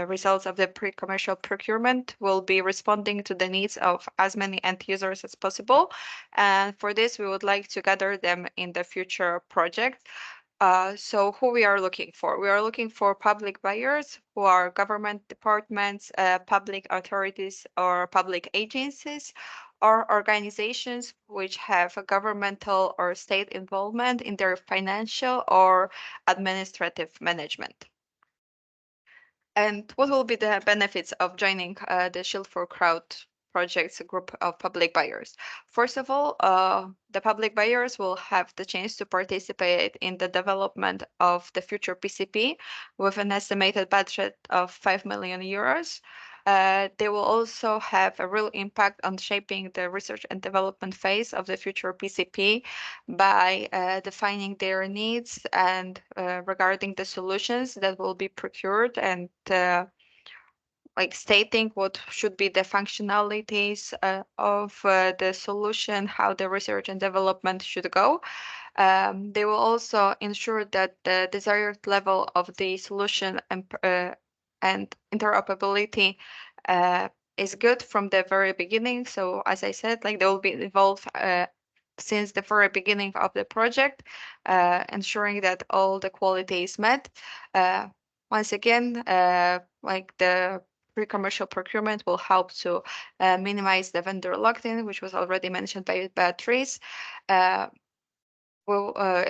results of the pre-commercial procurement will be responding to the needs of as many end users as possible. And for this, we would like to gather them in the future project. So who we are looking for? We are looking for public buyers who are government departments, public authorities or public agencies, or organizations which have a governmental or state involvement in their financial or administrative management. And what will be the benefits of joining the SHIELD4CROWD project's group of public buyers? First of all, the public buyers will have the chance to participate in the development of the future PCP with an estimated budget of 5 million euros. They will also have a real impact on shaping the research and development phase of the future PCP by defining their needs and regarding the solutions that will be procured and like stating what should be the functionalities of the solution, how the research and development should go. They will also ensure that the desired level of the solution and interoperability is good from the very beginning. So as I said, like they will be involved since the very beginning of the project, ensuring that all the quality is met. Once again, like the pre-commercial procurement will help to minimize the vendor lock-in, which was already mentioned by Beatrice. It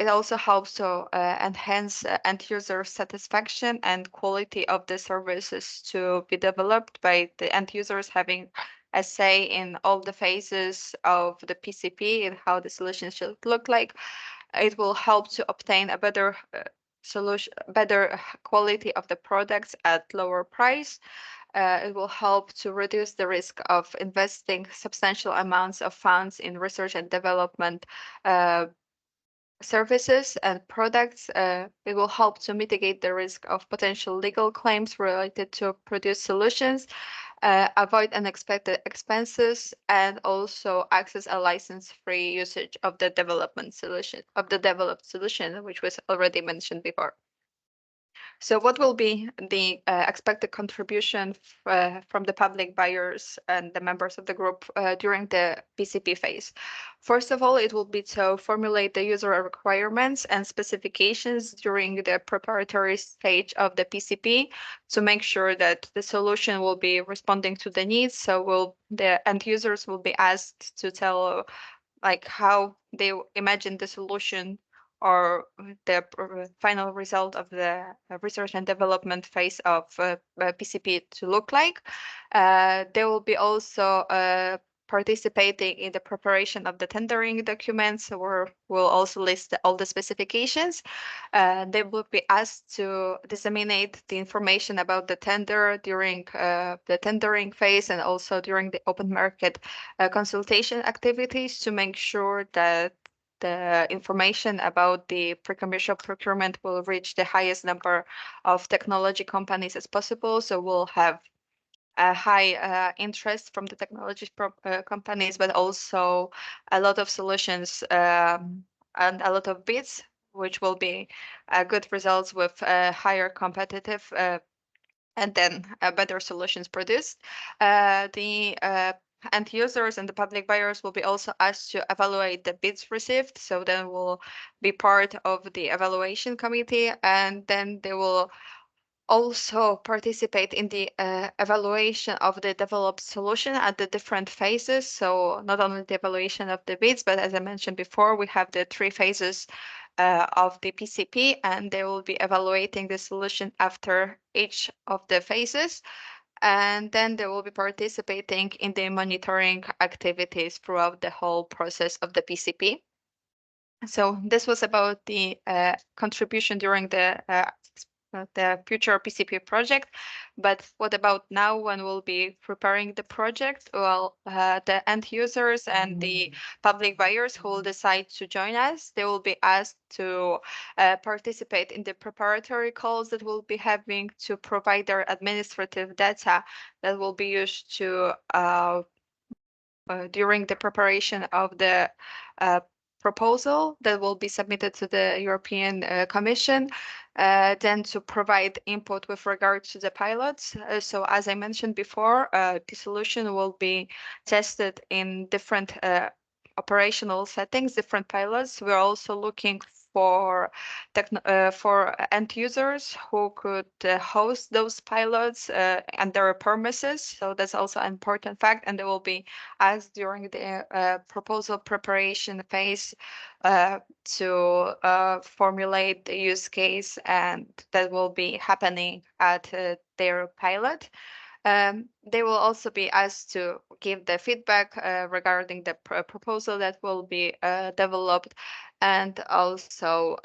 also helps to enhance end user satisfaction and quality of the services to be developed by the end users having a say in all the phases of the PCP and how the solution should look like. It will help to obtain a better solution, better quality of the products at lower price. It will help to reduce the risk of investing substantial amounts of funds in research and development services and products. It will help to mitigate the risk of potential legal claims related to produced solutions, avoid unexpected expenses, and also access a license-free usage of the developed solution, which was already mentioned before. So what will be the expected contribution from the public buyers and the members of the group during the PCP phase? First of all, it will be to formulate the user requirements and specifications during the preparatory stage of the PCP to make sure that the solution will be responding to the needs. So the end users will be asked to tell like how they imagine the solution or the final result of the research and development phase of PCP to look like. They will be also participating in the preparation of the tendering documents, where we'll also list all the specifications. They will be asked to disseminate the information about the tender during the tendering phase and also during the open market consultation activities to make sure that the information about the pre-commercial procurement will reach the highest number of technology companies as possible. So we'll have a high interest from the technology companies, but also a lot of solutions and a lot of bids, which will be good results with higher competitive and then better solutions produced. The end users and the public buyers will be also asked to evaluate the bids received. So then we'll be part of the evaluation committee, and then they will also participate in the evaluation of the developed solution at the different phases. So not only the evaluation of the bids, but as I mentioned before, we have the 3 phases of the PCP, and they will be evaluating the solution after each of the phases. And then they will be participating in the monitoring activities throughout the whole process of the PCP. So this was about the contribution during the future PCP project. But what about now when we'll be preparing the project? Well, the end users and the public buyers who will decide to join us, they will be asked to participate in the preparatory calls that we'll be having to provide their administrative data that will be used to during the preparation of the proposal that will be submitted to the European Commission, then to provide input with regard to the pilots. So as I mentioned before, the solution will be tested in different operational settings, different pilots. We're also looking for end users who could host those pilots and their premises. So that's also an important fact, and they will be asked during the proposal preparation phase to formulate the use case, and that will be happening at their pilot. They will also be asked to give the feedback regarding the proposal that will be developed, and also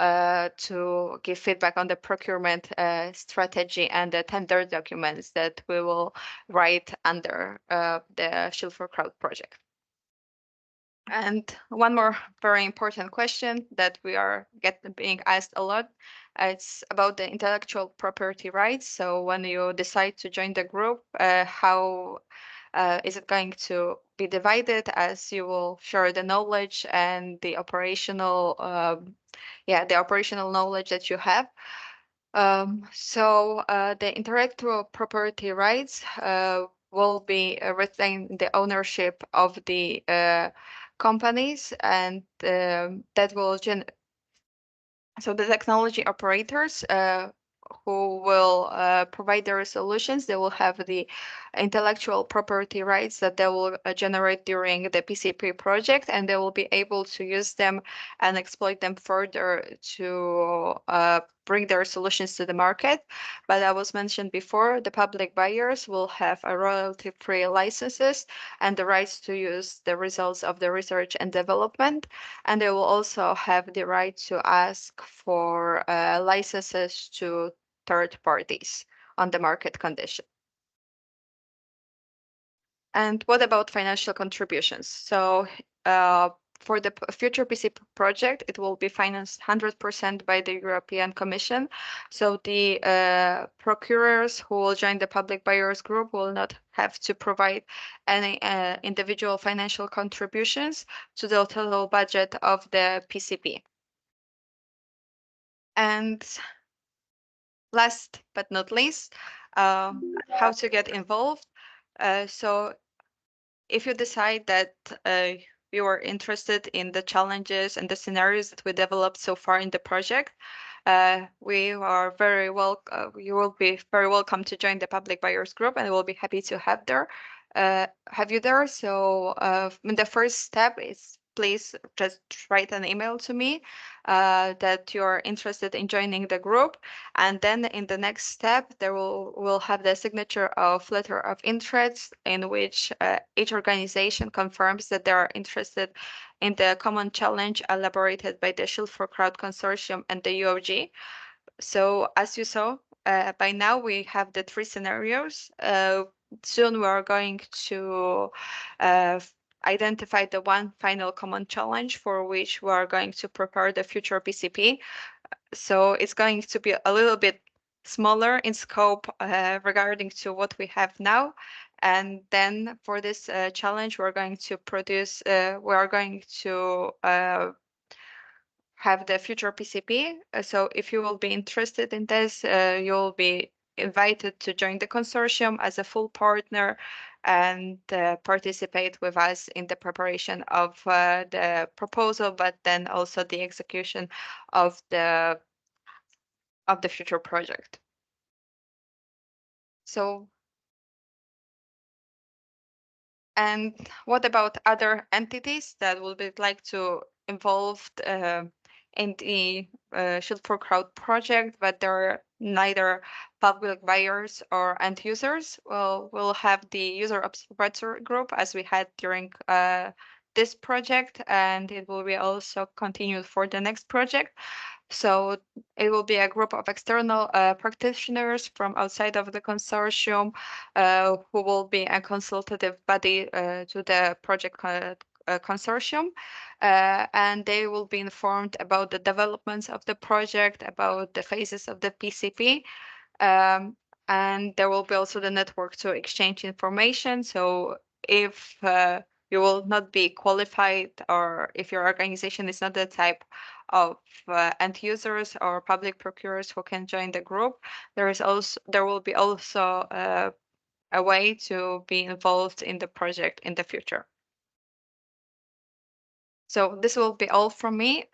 to give feedback on the procurement strategy and the tender documents that we will write under the SHIELD4CROWD project. And one more very important question that we are being asked a lot, it's about the intellectual property rights. So when you decide to join the group, how is it going to be divided, as you will share the knowledge and the operational, the operational knowledge that you have. So the intellectual property rights will be retain the ownership of the companies, and that will so the technology operators who will provide their solutions, they will have the intellectual property rights that they will generate during the PCP project, and they will be able to use them and exploit them further to bring their solutions to the market. But I was mentioned before, the public buyers will have a royalty-free licenses and the rights to use the results of the research and development, and they will also have the right to ask for licenses to third parties on the market condition. And what about financial contributions? So for the future PC project, it will be financed 100% by the European Commission. So the procurers who will join the public buyers group will not have to provide any individual financial contributions to the total budget of the PCP. And last but not least, how to get involved. So if you decide that you are interested in the challenges and the scenarios that we developed so far in the project, we are you will be very welcome to join the public buyers group, and we'll be happy to have you there. So the first step is, please just write an email to me that you're interested in joining the group. And then in the next step, we'll have the signature of letter of interest, in which each organization confirms that they are interested in the common challenge elaborated by the SHIELD4CROWD Consortium and the UOG. So as you saw, by now we have the 3 scenarios. Soon we are going to identify the one final common challenge for which we are going to prepare the future PCP. So it's going to be a little bit smaller in scope regarding to what we have now. And then for this challenge, we're going to have the future PCP. So if you will be interested in this, you'll be invited to join the consortium as a full partner and participate with us in the preparation of the proposal, but then also the execution of the future project. So, and what about other entities that will be like to involved in the SHIELD4CROWD project, but they're neither public buyers or end users? Well, we'll have the user observatory group as we had during this project, and it will be also continued for the next project. So it will be a group of external practitioners from outside of the consortium who will be a consultative body to the project consortium, and they will be informed about the developments of the project, about the phases of the PCP, and there will be also the network to exchange information. So if you will not be qualified, or if your organization is not the type of end users or public procurers who can join the group, there will be also a way to be involved in the project in the future. So this will be all from me.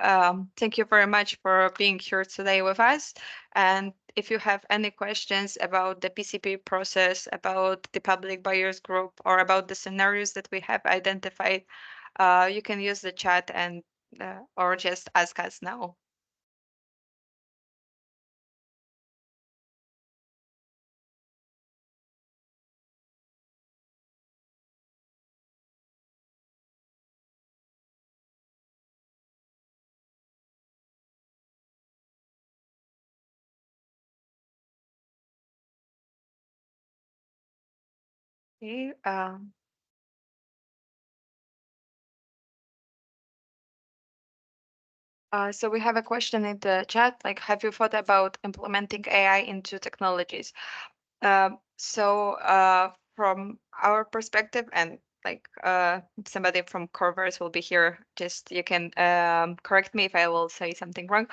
Thank you very much for being here today with us. And if you have any questions about the PCP process, about the public buyers group, or about the scenarios that we have identified, you can use the chat and or just ask us now. Okay. So we have a question in the chat, like, have you thought about implementing AI into technologies? From our perspective, and like somebody from Corvers will be here, just you can correct me if I will say something wrong.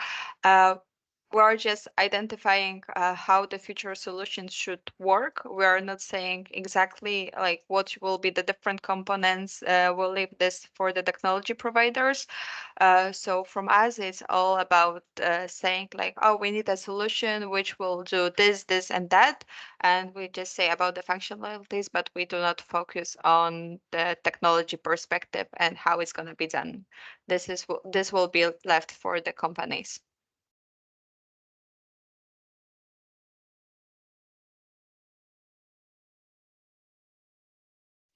We're just identifying how the future solutions should work. We are not saying exactly like what will be the different components. We'll leave this for the technology providers. So from us, it's all about saying like, oh, we need a solution which will do this, this, and that. And we just say about the functionalities, but we do not focus on the technology perspective and how it's going to be done. This will be left for the companies.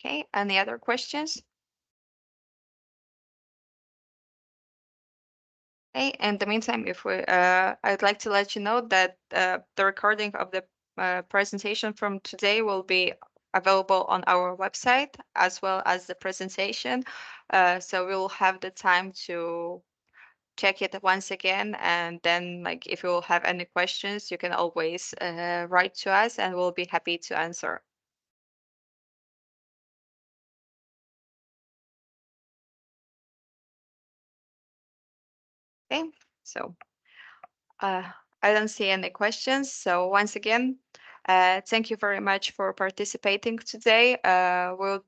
Okay, any other questions? Okay, in the meantime, if we, I'd like to let you know that the recording of the presentation from today will be available on our website as well as the presentation. So we'll have the time to check it once again, and then like if you will have any questions, you can always write to us and we'll be happy to answer. Okay, so I don't see any questions. So once again, thank you very much for participating today. We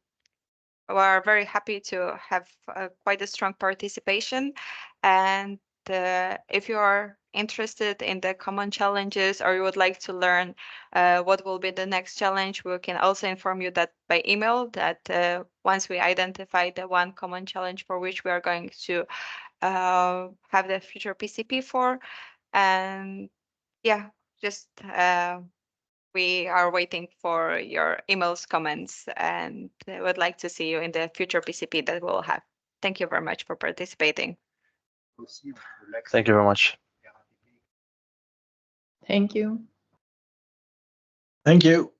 are very happy to have quite a strong participation. And if you are interested in the common challenges or you would like to learn what will be the next challenge, we can also inform you that by email that once we identify the one common challenge for which we are going to have the future PCP for. And yeah, just we are waiting for your emails, comments, and would like to see you in the future PCP that we'll have. Thank you very much for participating. Thank you very much. Thank you. Thank you.